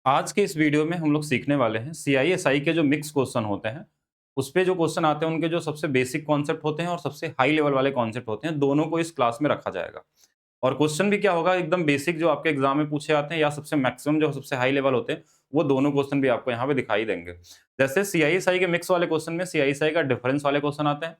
आज के इस वीडियो में हम लोग सीखने वाले हैं सीआईएसआई के जो मिक्स क्वेश्चन होते हैं, उस पे जो क्वेश्चन आते हैं उनके जो सबसे बेसिक कॉन्सेप्ट होते हैं और सबसे हाई लेवल वाले कॉन्सेप्ट होते हैं, दोनों को इस क्लास में रखा जाएगा। और क्वेश्चन भी क्या होगा एकदम बेसिक जो आपके एग्जाम में पूछे जाते हैं या सबसे मैक्सिमम जो सबसे हाई लेवल होते हैं, वो दोनों क्वेश्चन भी आपको यहाँ पे दिखाई देंगे। जैसे सीआईएसआई के मिक्स वाले क्वेश्चन में सीआईएसआई का डिफरेंस वाले क्वेश्चन आते हैं,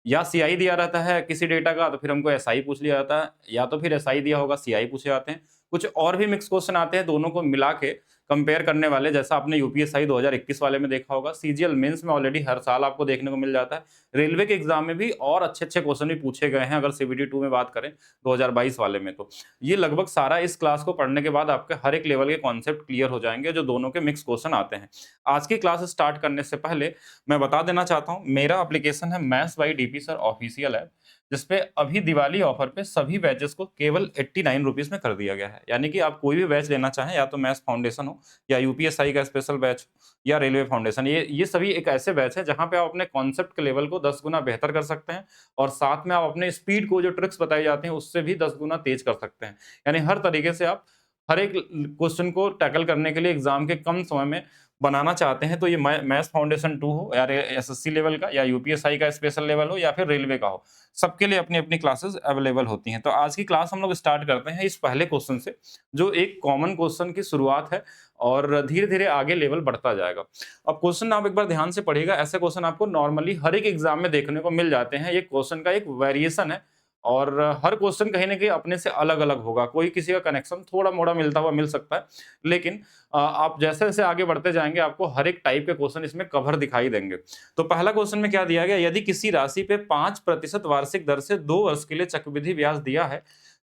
या सीआई दिया रहता है किसी डेटा का तो फिर हमको एसआई पूछ लिया जाता है, या तो फिर एसआई दिया होगा सीआई पूछे जाते हैं। कुछ और भी मिक्स क्वेश्चन आते हैं दोनों को मिला के कंपेयर करने वाले, जैसा आपने यूपीएसआई 2021 वाले में देखा होगा, सीजीएल मेंस में ऑलरेडी हर साल आपको देखने को मिल जाता है। रेलवे के एग्जाम में भी और अच्छे-अच्छे क्वेश्चन भी पूछे गए हैं अगर सीबीटी 2 में बात करें 2022 वाले में तो। ये लगभग सारा इस क्लास को पढ़ने के बाद आपके हर एक लेवल के कॉन्सेप्ट क्लियर हो जाएँगे जो दोनों के मिक्स क्वेश्चन आते हैं। आज की क्लास स्टार्ट करने से पहले मैं बता देना चाहता हूँ, मेरा एप्लीकेशन है maths by DP sir official app, जिसपे अभी दिवाली ऑफर पे सभी बैचेस को केवल 89 रुपीस में कर दिया गया है। यानी कि आप कोई भी बैच लेना चाहें, या तो मैथ्स फाउंडेशन हो, या यूपीएसआई का स्पेशल बैच हो, या रेलवे फाउंडेशन, ये सभी एक ऐसे बैच है जहाँ पे आप अपने कॉन्सेप्ट के लेवल को 10 गुना बेहतर कर सकते हैं, और साथ में आप अपने स्पीड को जो ट्रिक्स बताई जाती हैं उससे भी 10 गुना तेज कर सकते हैं। यानी हर तरीके से आप हर एक क्वेश्चन को टैकल करने के लिए एग्जाम के कम समय में बनाना चाहते हैं, तो ये मैथ्स फाउंडेशन 2 हो, या एसएससी लेवल का, या यूपीएसआई का स्पेशल लेवल हो, या फिर रेलवे का हो, सबके लिए अपनी-अपनी क्लासेस अवेलेबल होती हैं। तो आज की क्लास हम लोग स्टार्ट करते हैं इस पहले क्वेश्चन से, जो एक कॉमन क्वेश्चन की शुरुआत है और धीरे-धीरे आगे लेवल बढ़ता जाएगा। अब क्वेश्चन आप एक बार ध्यान से पढ़िएगा, ऐसे क्वेश्चन आपको नॉर्मली हर एक एग्जाम में देखने को मिल जाते हैं। ये क्वेश्चन का एक वेरिएशन है, और हर क्वेश्चन कहीं न कहीं अपने से अलग-अलग होगा। कोई किसी का कनेक्शन थोड़ा-मोड़ा मिलता हुआ मिल सकता है, लेकिन आप जैसे-जैसे आगे बढ़ते जाएँगे आपको हर एक टाइप के क्वेश्चन इसमें कवर दिखाई देंगे। तो पहला क्वेश्चन में क्या दिया गया, यदि किसी राशि पे 5% वार्षिक दर से 2 वर्ष के लिए चक्रवृद्धि ब्याज दिया है,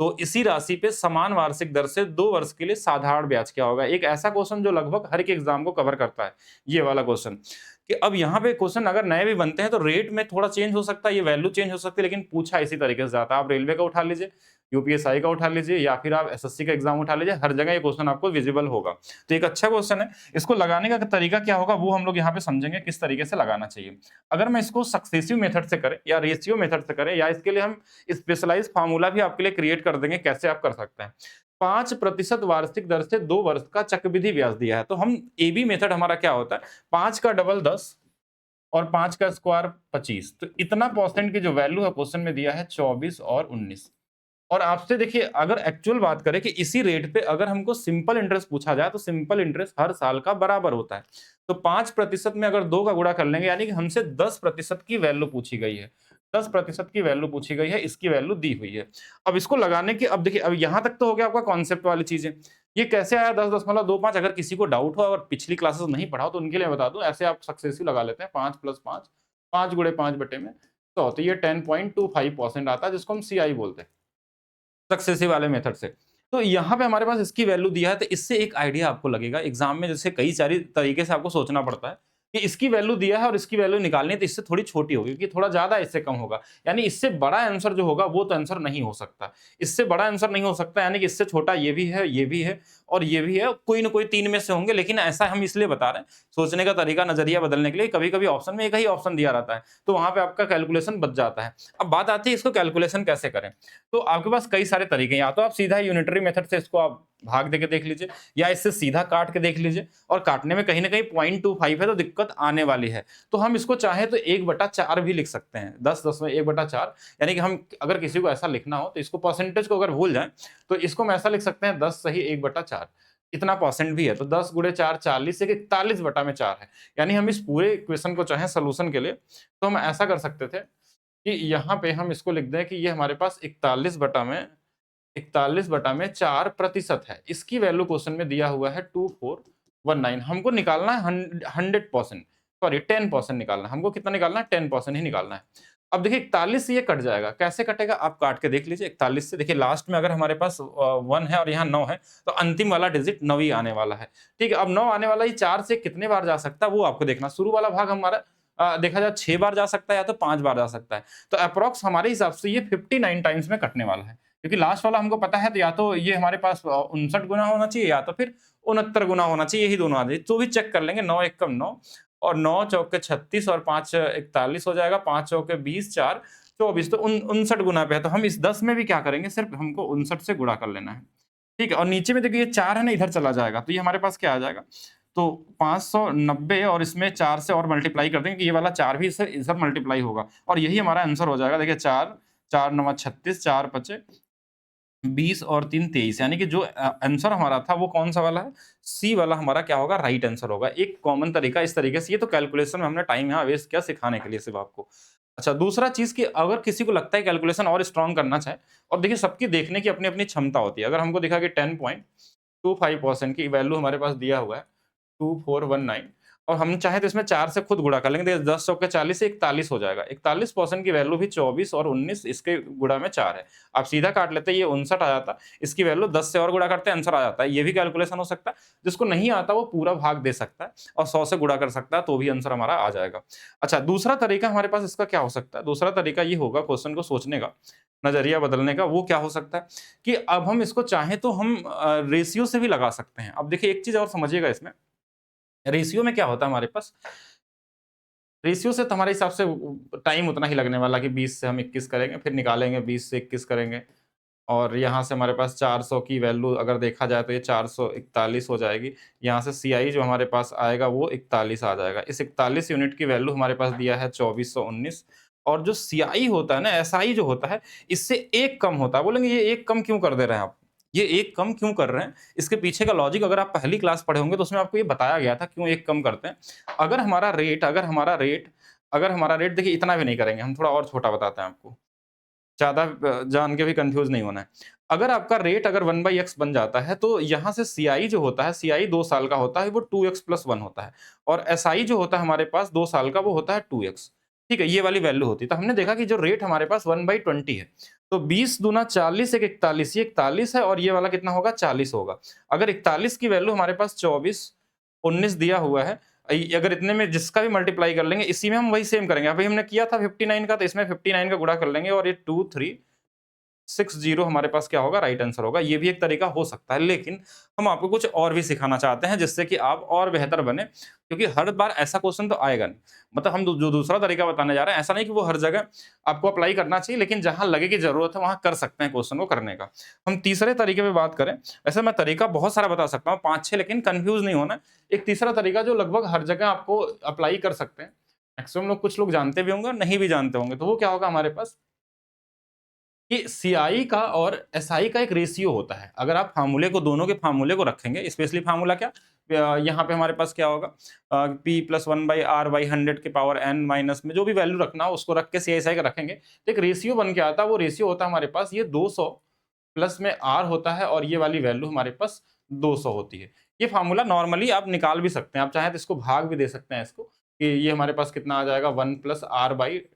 तो इसी राशि पे समान वार्षिक दर से 2 वर्ष के लिए साधारण ब्याज क्या होगा? एक ऐसा क्वेश्चन जो लगभग हर एक एग्जाम को कवर करता है, ये वाला क्वेश्चन। कि अब यहाँ पे क्वेश्चन अगर नए भी बनते हैं तो रेट में थोड़ा चेंज हो सकता है, ये वैल्यू चेंज हो सकती है, लेकिन पूछा इसी तरीके से जाता है। आप रेलवे का उठा लीजिए, यूपीएसआई का उठा लीजिए, या फिर आप एसएससी का एग्जाम उठा लीजिए, हर जगह ये क्वेश्चन आपको विजिबल होगा। तो एक अच्छा क्वेश्चन है, इसको लगाने का तरीका क्या होगा वो हम लोग यहाँ पे समझेंगे किस तरीके से लगाना चाहिए। अगर मैं इसको सक्सेसिव मेथड से करें या रेशियो मेथड से करें, या इसके लिए हम स्पेशलाइज्ड फार्मूला भी आपके लिए क्रिएट कर देंगे कैसे आप कर सकते हैं। 5% वार्षिक दर से 2 वर्ष का चक्रवृद्धि ब्याज दिया है, तो हम एबी मेथड हमारा क्या होता है, 5 का डबल 10 और 5 का स्क्वायर 25, तो इतना परसेंट की जो वैल्यू है क्वेश्चन में दिया है 24 और 19। और आपसे देखिए अगर एक्चुअल बात करें कि इसी रेट पे अगर हमको सिंपल इंटरेस्ट पूछा जाए तो सिंपल इंटरेस्ट हर साल का बराबर होता है। तो 5% में अगर 2 का गुणा कर लेंगे, यानी कि हमसे 10% की वैल्यू पूछी गई है। 10% की वैल्यू पूछी गई है, इसकी वैल्यू दी हुई है। अब इसको लगाने की, अब देखिए अब यहाँ तक तो हो गया आपका कॉन्सेप्ट वाली चीजें। ये कैसे आया 10.25, अगर किसी को डाउट हो और पिछली क्लासेस नहीं पढ़ा हो तो उनके लिए बता दूं, ऐसे आप सक्सेसिव लगा लेते हैं 5 + 5, 5 गुणे 5 बटे में 100, तो ये 10.25% आता है, जिसको हम सीआई बोलते हैं सक्सेसिव वाले मेथड से। तो यहाँ पे हमारे पास इसकी वैल्यू दिया है, तो इससे एक आइडिया आपको लगेगा एग्जाम में, जैसे कई सारी तरीके से आपको सोचना पड़ता है कि इसकी वैल्यू दिया है और इसकी वैल्यू निकालनी है, तो इससे थोड़ी छोटी होगी क्योंकि थोड़ा ज्यादा इससे कम होगा, यानी इससे बड़ा आंसर जो होगा वो तो आंसर नहीं हो सकता। इससे बड़ा आंसर नहीं हो सकता, यानी कि इससे छोटा ये भी है, ये भी है, और ये भी है, कोई ना कोई तीन में से होंगे, लेकिन ऐसा हम इसलिए बता रहे हैं सोचने का तरीका, नजरिया बदलने के लिए। कभी कभी ऑप्शन में एक ही ऑप्शन दिया रहता है, तो वहां पे आपका कैलकुलेशन बच जाता है। अब बात आती है इसको कैलकुलेशन कैसे करें, तो आपके पास कई सारे तरीके हैं। या तो आप सीधा यूनिटरी मेथड से इसको आप भाग देके देख लीजिए, या इससे सीधा काट के देख लीजिए, और काटने में कहीं ना कहीं 0.25 है तो दिक्कत आने वाली है। तो हम इसको चाहे तो 1/4 भी लिख सकते हैं, 10 में 1/4, यानी कि हम अगर किसी को ऐसा लिखना हो तो इसको परसेंटेज को अगर भूल जाए तो इसको हम ऐसा लिख सकते हैं 10 सही 1/4, इतना परसेंट भी है तो 10 गुणे 4 40, से 41/4 है। यानी हम इस पूरे इक्वेशन को चाहे सोल्यूशन के लिए तो हम ऐसा कर सकते थे कि यहाँ पे हम इसको लिख दें कि ये हमारे पास 41/4 प्रतिशत है। इसकी वैल्यू क्वेश्चन में दिया हुआ है 2419। हमको निकालना है 100%, सॉरी 10% निकालना है। हमको कितना निकालना है, 10% ही निकालना है। अब देखिए 41 से ये कट जाएगा, कैसे कटेगा आप काट के देख लीजिए। 41 से देखिए लास्ट में अगर हमारे पास 1 है और यहाँ 9 है, तो अंतिम वाला डिजिट 9 ही आने वाला है। ठीक है, अब 9 आने वाला, ये 4 से कितने बार जा सकता है वो आपको देखना। शुरू वाला भाग हमारा देखा जाए 6 बार जा सकता है या तो 5 बार जा सकता है, तो अप्रोक्स हमारे हिसाब से ये 59 टाइम्स में कटने वाला है, क्योंकि लास्ट वाला हमको पता है, तो या तो ये हमारे पास 59 गुना होना चाहिए, या तो फिर 69 गुना होना चाहिए, यही दोनों आ जाए तो भी चेक कर लेंगे। 9 एकम 9, और 9 चौके 36, और 5 41 हो जाएगा, 5 चौके 20, 4 24, तो 59 गुना पे है। तो हम इस 10 में भी क्या करेंगे, सिर्फ हमको 59 से गुणा कर लेना है। ठीक है, और नीचे में देखिए ये 4 है ना, इधर चला जाएगा, तो ये हमारे पास क्या आ जाएगा? तो 590 और इसमें 4 से और मल्टीप्लाई कर देंगे कि ये वाला 4 भी इससे इधर मल्टीप्लाई होगा और यही हमारा आंसर हो जाएगा। देखिए 4, 4 9 36, 4 पचे 20 और 3 23, यानी कि जो आंसर हमारा था वो कौन-सा वाला है? सी वाला हमारा क्या होगा? राइट आंसर होगा। एक कॉमन तरीका इस तरीके से, ये तो कैलकुलेशन में हमने टाइम यहाँ वेस्ट किया सिखाने के लिए सिर्फ़ आपको। अच्छा, दूसरा चीज़ कि अगर किसी को लगता है कैलकुलेशन और स्ट्रॉन्ग करना चाहे, और देखिए सबकी देखने की अपनी-अपनी क्षमता होती है। अगर हमको दिखा कि 10.25% की वैल्यू हमारे पास दिया हुआ है 2419, और हम चाहें तो इसमें 4 से खुद गुणा कर लेंगे, देखिए 10 चौके 40 से 41 हो जाएगा। 41% की वैल्यू भी 24 और 19 इसके गुणा में 4 है। आप सीधा काट लेते, ये 59 आ जाता, इसकी वैल्यू 10 से और गुणा करते हैं, आंसर आ जाता है। ये भी कैलकुलेशन हो सकता है। जिसको नहीं आता वो पूरा भाग दे सकता है और 100 से गुणा कर सकता है, तो भी आंसर हमारा आ जाएगा। अच्छा, दूसरा तरीका हमारे पास इसका क्या हो सकता है? दूसरा तरीका ये होगा क्वेश्चन को सोचने का, नज़रिया बदलने का। वो क्या हो सकता है कि अब हम इसको चाहें तो हम रेशियो से भी लगा सकते हैं। अब देखिए एक चीज़ और समझिएगा इसमें, रेशियो में क्या होता है हमारे पास, रेशियो से तो हमारे हिसाब से टाइम उतना ही लगने वाला कि 20 से हम 21 करेंगे, फिर निकालेंगे 20 से 21 करेंगे, और यहाँ से हमारे पास 400 की वैल्यू अगर देखा जाए तो ये 441 हो जाएगी। यहाँ से सीआई जो हमारे पास आएगा वो 41 आ जाएगा। इस 41 यूनिट की वैल्यू हमारे पास दिया है 2419, और जो सीआई होता है ना, एसआई जो होता है, इससे 1 कम होता है। बोलेंगे ये 1 कम क्यों कर दे रहे हैं आप? ये 1 कम क्यों कर रहे हैं? इसके पीछे का लॉजिक अगर आप पहली क्लास पढ़े होंगे तो उसमें आपको ये बताया गया था क्यों 1 कम करते हैं। अगर हमारा रेट देखिए इतना भी नहीं करेंगे, हम थोड़ा और छोटा बताते हैं आपको। ज़्यादा जान के भी कन्फ्यूज़ नहीं होना है। अगर आपका रेट अगर 1/x बन जाता है, तो यहाँ से सीआई जो होता है, सीआई 2 साल का होता है, वो 2x + 1 होता है, और एसआई जो होता है हमारे पास 2 साल का, वो होता है 2x। ठीक है? ये वाली वैल्यू होती है। तो हमने देखा कि जो रेट हमारे पास 1/20 है, तो 20 दूना 40 एक 41, ये 41 है और ये वाला कितना होगा? 40 होगा। अगर 41 की वैल्यू हमारे पास 24, 19 दिया हुआ है, अगर इतने में जिसका भी मल्टीप्लाई कर लेंगे, इसी में हम वही सेम करेंगे। अभी हमने किया था 59 का, तो इसमें 59 का गुणा कर लेंगे और ये 2360 हमारे पास क्या होगा? राइट आंसर होगा। ये भी एक तरीका हो सकता है, लेकिन हम आपको कुछ और भी सिखाना चाहते हैं जिससे कि आप और बेहतर बने, क्योंकि हर बार ऐसा क्वेश्चन तो आएगा नहीं। मतलब हम जो दूसरा तरीका बताने जा रहे हैं, ऐसा नहीं कि वो हर जगह आपको अप्लाई करना चाहिए, लेकिन जहाँ लगे कि ज़रूरत है वहाँ कर सकते हैं क्वेश्चन को करने का। हम तीसरे तरीके पे बात करें, वैसे मैं तरीका बहुत सारा बता सकता हूँ 5-6, लेकिन कन्फ्यूज़ नहीं होना। एक तीसरा तरीका जो लगभग हर जगह आपको अप्लाई कर सकते हैं। मैक्सिमम लोग, कुछ लोग जानते भी होंगे और नहीं भी जानते होंगे। तो वो क्या होगा हमारे पास कि सीआई का और एसआई का एक रेशियो होता है। अगर आप फार्मूले को, दोनों के फार्मूले को रखेंगे, स्पेशली फार्मूला क्या, यहाँ पे हमारे पास क्या होगा, पी प्लस 1/r/100 के पावर n माइनस में जो भी वैल्यू रखना हो उसको रख के सीआई का रखेंगे, तो एक रेशियो बन के आता है। वो रेशियो होता है हमारे पास ये 200 प्लस में r होता है, और ये वाली वैल्यू हमारे पास 200 होती है। ये फार्मूला नॉर्मली आप निकाल भी सकते हैं, आप चाहें तो इसको भाग भी दे सकते हैं इसको, कि ये हमारे पास कितना आ जाएगा, 1 प्लस r/200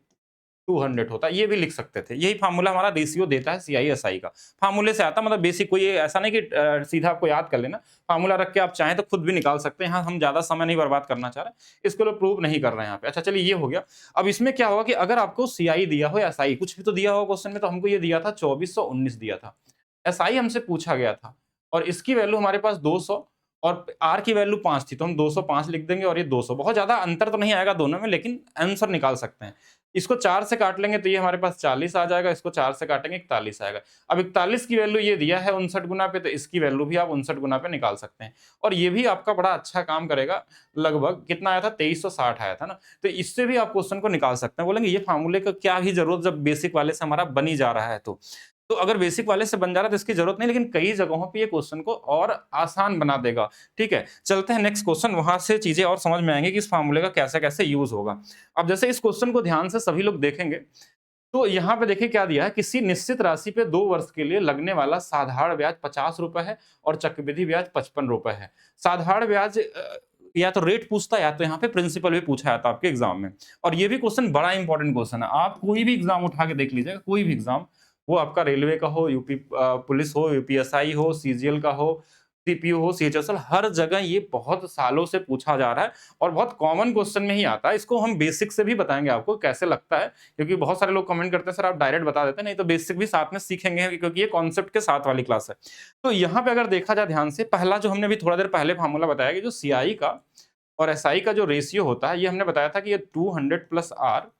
होता है, ये भी लिख सकते थे। यही फार्मूला हमारा रेशियो देता है सीआई-एसआई का। फार्मूले से आता है, मतलब बेसिक, कोई ऐसा नहीं कि सीधा आपको याद कर लेना। फार्मूला रख के आप चाहें तो खुद भी निकाल सकते हैं। यहाँ हम ज़्यादा समय नहीं बर्बाद करना चाह रहे, इसको लोग प्रूव नहीं कर रहे हैं यहाँ पे। अच्छा चलिए, ये हो गया। अब इसमें क्या होगा कि अगर आपको सीआई दिया हो या एसआई, कुछ भी तो दिया हो क्वेश्चन में, तो हमको ये दिया था 2419 दिया था। एसआई हमसे पूछा गया था और इसकी वैल्यू हमारे पास 200 और आर की वैल्यू 5 थी, तो हम 205 लिख देंगे और ये 200। बहुत ज़्यादा अंतर तो नहीं आएगा दोनों में, लेकिन आंसर निकाल सकते हैं। इसको 4 से काट लेंगे तो ये हमारे पास 40 आ जाएगा, इसको 4 से काटेंगे 41 आएगा। अब 41 की वैल्यू ये दिया है 59 गुना पे, तो इसकी वैल्यू भी आप 59 गुना पे निकाल सकते हैं। और ये भी आपका बड़ा अच्छा काम करेगा। लगभग कितना आया था? 2360 आया था ना? तो इससे भी आप क्वेश्चन को निकाल सकते हैं। बोलेंगे ये फार्मूले का क्या ही ज़रूरत, जब बेसिक वाले से हमारा बन ही जा रहा है तो। तो अगर बेसिक वाले से बन जा रहा है तो इसकी ज़रूरत नहीं, लेकिन कई जगहों पे ये क्वेश्चन को और आसान बना देगा। ठीक है? चलते हैं नेक्स्ट क्वेश्चन, वहाँ से चीज़ें और समझ में आएँगी कि इस फार्मूले का कैसे-कैसे यूज़ होगा। अब जैसे इस क्वेश्चन को ध्यान से सभी लोग देखेंगे, तो यहाँ पे देखिए क्या दिया है, किसी निश्चित राशि पे 2 वर्ष के लिए लगने वाला साधारण ब्याज ₹50 है और चक्रवृद्धि ब्याज ₹55 है। साधारण ब्याज या तो रेट पूछता है या तो यहाँ पे प्रिंसिपल भी पूछा जाता है आपके एग्जाम में। और ये भी क्वेश्चन बड़ा इंपॉर्टेंट क्वेश्चन है। आप कोई भी एग्जाम उठा के देख लीजिएगा, कोई भी एग्जाम, वो आपका रेलवे का हो, यूपी पुलिस हो, यूपीएसआई हो, सीजीएल का हो, सीपीयू हो, सीएचएसएल, हर जगह ये बहुत सालों से पूछा जा रहा है और बहुत कॉमन क्वेश्चन में ही आता है। इसको हम बेसिक से भी बताएँगे आपको कैसे लगता है, क्योंकि बहुत सारे लोग कमेंट करते हैं सर आप डायरेक्ट बता देते हैं, नहीं तो बेसिक भी साथ में सीखेंगे, क्योंकि ये कॉन्सेप्ट के साथ वाली क्लास है। तो यहाँ पे अगर देखा जाए ध्यान से, पहला जो हमने अभी थोड़ा देर पहले फार्मूला बताया कि जो सीआई का और एसआई का जो रेशियो होता है, ये हमने बताया था कि ये 200 प्लस आर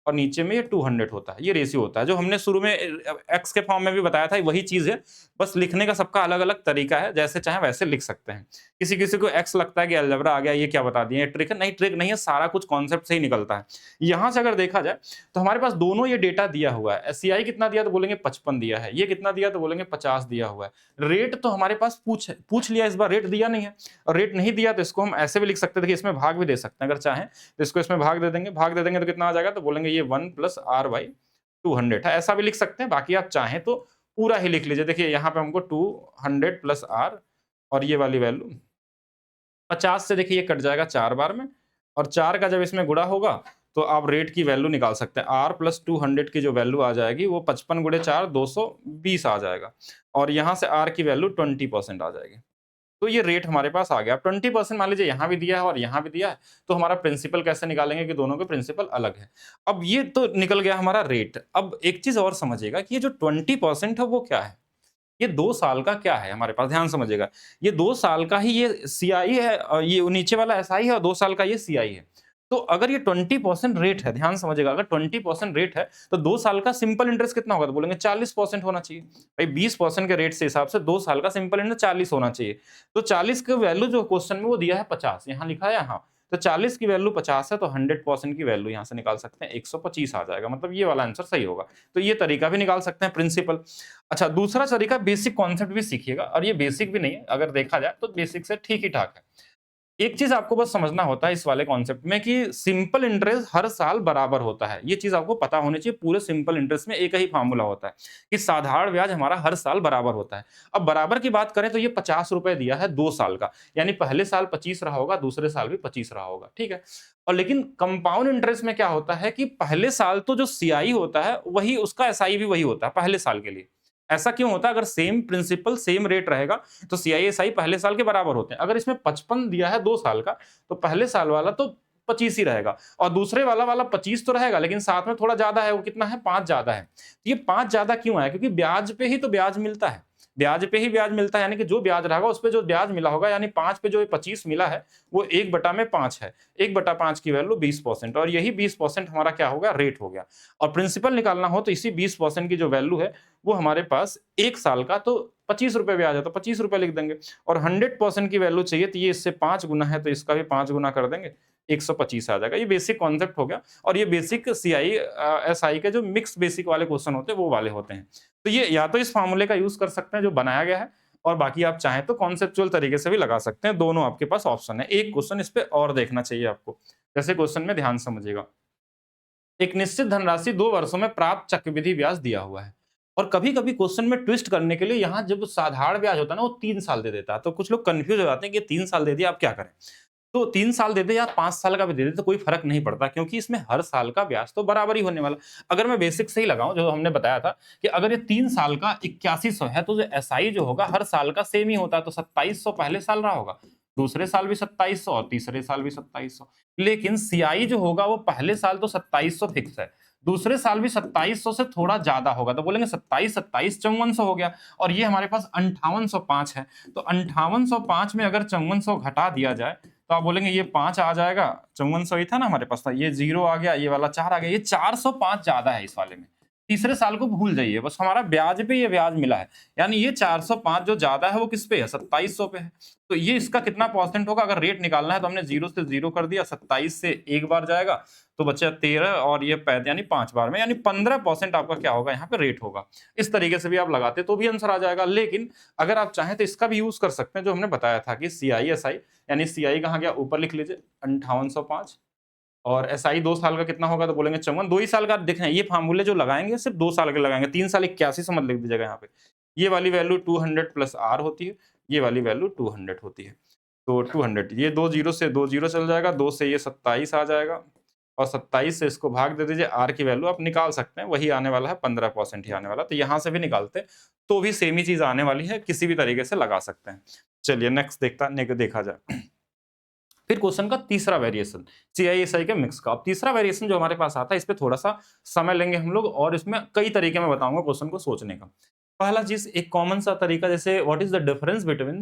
और नीचे में ये 200 होता है, ये रेशियो होता है। जो हमने शुरू में एक्स के फॉर्म में भी बताया था वही चीज़ है, बस लिखने का सबका अलग-अलग तरीका है, जैसे चाहें वैसे लिख सकते हैं। किसी-किसी को एक्स लगता है कि अलजेब्रा आ गया, ये क्या बता दिए, ये ट्रिक है, नहीं ट्रिक नहीं है, सारा कुछ कॉन्सेप्ट से ही निकलता है। यहाँ से अगर देखा जाए तो हमारे पास दोनों ये डेटा दिया हुआ है। सीआई कितना दिया तो बोलेंगे 55 दिया है, ये कितना दिया तो बोलेंगे 50 दिया हुआ है। रेट तो हमारे पास पूछ लिया, इस बार रेट दिया नहीं है, और रेट नहीं दिया तो इसको हम ऐसे भी लिख सकते थे कि इसमें भाग भी दे सकते हैं अगर चाहें, तो इसको इसमें भाग दे देंगे तो कितना आ जाएगा, तो बोलेंगे ये 1 प्लस आर बाई 200 है, ऐसा भी लिख सकते हैं। बाकी आप चाहें तो पूरा ही लिख लीजिए। देखिए यहाँ पे हमको 200 प्लस आर और ये वाली वैल्यू 50 से देखिए ये कट जाएगा 4 बार में, और 4 का जब इसमें गुणा होगा तो आप रेट की वैल्यू निकाल सकते हैं। आर प्लस 200 की जो वैल्यू आ जाएगी वो 55 गुणे 4 220 आ जाएगा, और यहाँ से आर की वैल्यू 20% आ जाएगी। तो ये रेट हमारे पास आ गया। अब 20% मान लीजिए यहाँ भी दिया है और यहाँ भी दिया है, तो हमारा प्रिंसिपल कैसे निकालेंगे कि दोनों के प्रिंसिपल अलग है। अब ये तो निकल गया हमारा रेट। अब एक चीज़ और समझिएगा कि ये जो 20% है वो क्या है? ये 2 साल का क्या है हमारे पास, ध्यान समझिएगा। ये 2 साल का ही ये सीआई है, ये नीचे वाला एसआई है, और 2 साल का ये सीआई है। तो अगर ये 20% रेट है, ध्यान समझिएगा, अगर 20% रेट है तो 2 साल का सिंपल इंटरेस्ट कितना होगा, तो बोलेंगे 40% होना चाहिए। भाई 20% के रेट से हिसाब से 2 साल का सिंपल इंटरेस्ट 40 होना चाहिए। तो 40 की वैल्यू जो क्वेश्चन में वो दिया है 50, यहाँ लिखा है यहाँ। तो 40 की वैल्यू 50 है, तो 100% की वैल्यू यहाँ से निकाल सकते हैं, 125 आ जाएगा। मतलब ये वाला आंसर सही होगा। तो ये तरीका भी निकाल सकते हैं, प्रिंसिपल। अच्छा, दूसरा तरीका, बेसिक कॉन्सेप्ट भी सीखिएगा, और ये बेसिक भी नहीं है, अगर देखा जाए तो बेसिक से ठीक ही ठाक है। एक चीज आपको बस समझना होता है इस वाले कॉन्सेप्ट में कि सिंपल इंटरेस्ट हर साल बराबर होता है। ये चीज आपको पता होनी चाहिए। पूरे सिंपल इंटरेस्ट में एक ही फार्मूला होता है कि साधारण ब्याज हमारा हर साल बराबर होता है। अब बराबर की बात करें तो ये 50 रुपए दिया है 2 साल का, यानी पहले साल 25 रहा होगा, दूसरे साल भी 25 रहा होगा, ठीक है। और लेकिन कंपाउंड इंटरेस्ट में क्या होता है कि पहले साल तो जो सीआई होता है वही, उसका एसआई भी वही होता है पहले साल के लिए। ऐसा क्यों होता है? अगर सेम प्रिंसिपल सेम रेट रहेगा तो सीआईएसआई पहले साल के बराबर होते हैं। अगर इसमें 55 दिया है 2 साल का, तो पहले साल वाला तो 25 ही रहेगा, और दूसरे वाला 25 तो रहेगा, लेकिन साथ में थोड़ा ज्यादा है, वो कितना है, 5 ज्यादा है। तो ये 5 ज्यादा क्यों है? क्योंकि ब्याज पे ही तो ब्याज मिलता है, ब्याज पे ही ब्याज मिलता है, यानी कि जो ब्याज रहेगा उस पे जो ब्याज मिला होगा, यानी 5 पे जो 25 मिला है वो 1/5 है। 1/5 की वैल्यू 20%, और यही 20% हमारा क्या होगा, रेट हो गया। और प्रिंसिपल निकालना हो तो इसी 20% की जो वैल्यू है वो हमारे पास 1 साल का तो 25 रुपए ब्याज है, तो 25 रुपए लिख देंगे। और 100% की वैल्यू चाहिए तो ये इससे 5 गुना है, तो इसका भी 5 गुना कर देंगे, 125 आ जाएगा। ये बेसिक कॉन्सेप्ट हो गया, और ये बेसिक सीआई एसआई के जो मिक्स बेसिक वाले क्वेश्चन होते हैं वो वाले होते हैं। तो ये या तो इस फार्मूले का यूज कर सकते हैं जो बनाया गया है, और बाकी आप चाहें तो कॉन्सेप्चुअल तरीके से भी लगा सकते हैं। दोनों आपके पास ऑप्शन है। एक क्वेश्चन इस पे और देखना चाहिए आपको। जैसे क्वेश्चन में ध्यान समझिएगा, एक निश्चित धनराशि 2 वर्षों में प्राप्त चक्रवृद्धि ब्याज दिया हुआ है, और कभी-कभी क्वेश्चन में ट्विस्ट करने के लिए यहाँ जब साधारण ब्याज होता है ना वो 3 साल दे देता है, तो कुछ लोग कंफ्यूज हो जाते हैं कि 3 साल दे दिया, अब क्या करें? तो 3 साल दे दे या 5 साल का भी दे दे तो कोई फर्क नहीं पड़ता, क्योंकि इसमें हर साल का ब्याज तो बराबर ही होने वाला। अगर मैं बेसिक से ही लगाऊं, जो हमने बताया था कि अगर ये 3 साल का 8100 है, तो जो एसआई जो होगा हर साल का सेम ही होता है, तो 2700 पहले साल रहा होगा, दूसरे साल भी 2700 और तीसरे साल भी 2700। लेकिन सीआई जो होगा वो पहले साल तो 2700 फिक्स है, दूसरे साल भी 2700 से थोड़ा ज्यादा होगा, तो बोलेंगे 27 27 5400 हो गया, और ये हमारे पास 5805 है। तो 5805 में अगर 5400 घटा दिया जाए तो आप बोलेंगे ये 5 आ जाएगा, 5400 ही था ना हमारे पास, था ये 0 आ गया, ये वाला 4 आ गया, ये 405 ज्यादा है इस वाले में। तीसरे साल को भूल जाइए, बस हमारा ब्याज पे ये ब्याज मिला है, यानी ये 405 जो ज्यादा है वो किस पे है, 2700 पे है। तो ये इसका कितना परसेंट होगा? अगर रेट निकालना है तो हमने 0 से 0 कर दिया, 27 से एक बार जाएगा तो बचा 13, और ये 5 यानी 5 बार में, यानी 15% आपका क्या होगा, यहाँ पे रेट होगा। इस तरीके से भी आप लगाते तो भी आंसर आ जाएगा। लेकिन अगर आप चाहें तो इसका भी यूज कर सकते हैं, जो हमने बताया था कि सीआईएसआई, यानी सीआई कहाँ गया, ऊपर लिख लीजिए 5805, और एसआई 2 साल का कितना होगा, तो बोलेंगे 54। 2 ही साल का देखें, ये फार्मूले जो लगाएंगे सिर्फ 2 साल के लगाएंगे, 3 साल 81 समझ लिख दीजिएगा यहाँ पे। ये वाली वैल्यू 200 प्लस आर होती है, ये वाली वैल्यू 200 होती है। तो 200, ये 2 जीरो से 2 जीरो चल जाएगा, 2 से ये 27 आ जाएगा, और 27 से इसको भाग दे दीजिए। आर की वैल्यू आप निकाल सकते हैं, वही आने वाला है, 15% ही आने वाला है। तो यहाँ से भी निकालते तो भी सेम ही चीज आने वाली है, किसी भी तरीके से लगा सकते हैं। चलिए नेक्स्ट देखा जाए। फिर क्वेश्चन का तीसरा वेरिएशन, सीआईएसआई के मिक्स का। अब तीसरा वेरिएशन जो हमारे पास आता है, इस पे थोड़ा सा समय लेंगे हम लोग, और इसमें कई तरीके में बताऊंगा क्वेश्चन को सोचने का। पहला चीज, एक कॉमन सा तरीका, जैसे what is the difference between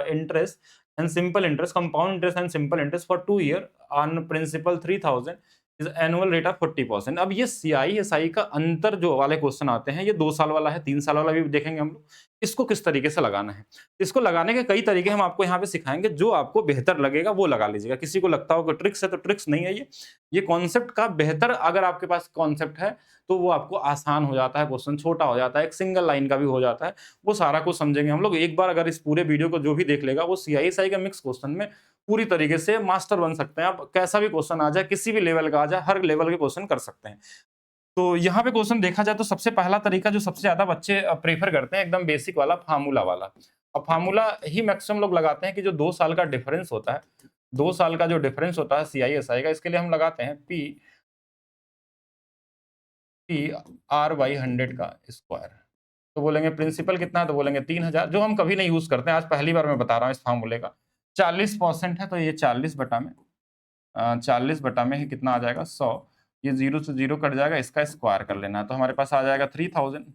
interest and simple interest, compound interest and simple interest for 2 year on principal 3000 is annual rate of 40%। अब ये सीआईएसआई का अंतर जो वाले क्वेश्चन आते हैं, ये 2 साल वाला है, 3 साल वाला भी देखेंगे हम लोग। इसको किस तरीके से लगाना है? इसको लगाने के कई तरीके हम आपको यहाँ पे सिखाएँगे, जो आपको बेहतर लगेगा वो लगा लीजिएगा। किसी को लगता हो कि ट्रिक्स है, तो ट्रिक्स नहीं है ये। ये कॉन्सेप्ट का बेहतर अगर आपके पास कॉन्सेप्ट है, तो वो आपको आसान हो जाता है, क्वेश्चन छोटा हो जाता है, एक सिंगल लाइन का भी हो जाता है। वो सारा कुछ समझेंगे हम लोग। एक बार अगर इस पूरे वीडियो को जो भी देख लेगा, वो सीआईएसआई के मिक्स क्वेश्चन में पूरी तरीके से मास्टर बन सकते हैं। आप कैसा भी क्वेश्चन आ जाए, किसी भी लेवल का आ जाए, हर लेवल के क्वेश्चन कर सकते हैं। तो यहाँ पे क्वेश्चन देखा जाए तो सबसे पहला तरीका जो सबसे ज्यादा बच्चे प्रेफर करते हैं, एकदम बेसिक वाला फार्मूला वाला। अब फार्मूला ही मैक्सिमम लोग लगाते हैं कि जो 2 साल का डिफरेंस होता है, 2 साल का जो डिफरेंस होता है सीआईएसआई का, इसके लिए हम लगाते हैं पी आर बाई 100 का स्क्वायर। तो बोलेंगे प्रिंसिपल कितना है, तो बोलेंगे 3000, जो हम कभी नहीं यूज करते हैं, आज पहली बार मैं बता रहा हूँ इस फार्मूले का। 40% है, तो ये 40 बटा में 40 बटा में ही कितना आ जाएगा, 100। ये 0 से 0 कट जाएगा, इसका स्क्वायर कर लेना है, तो हमारे पास आ जाएगा 3000।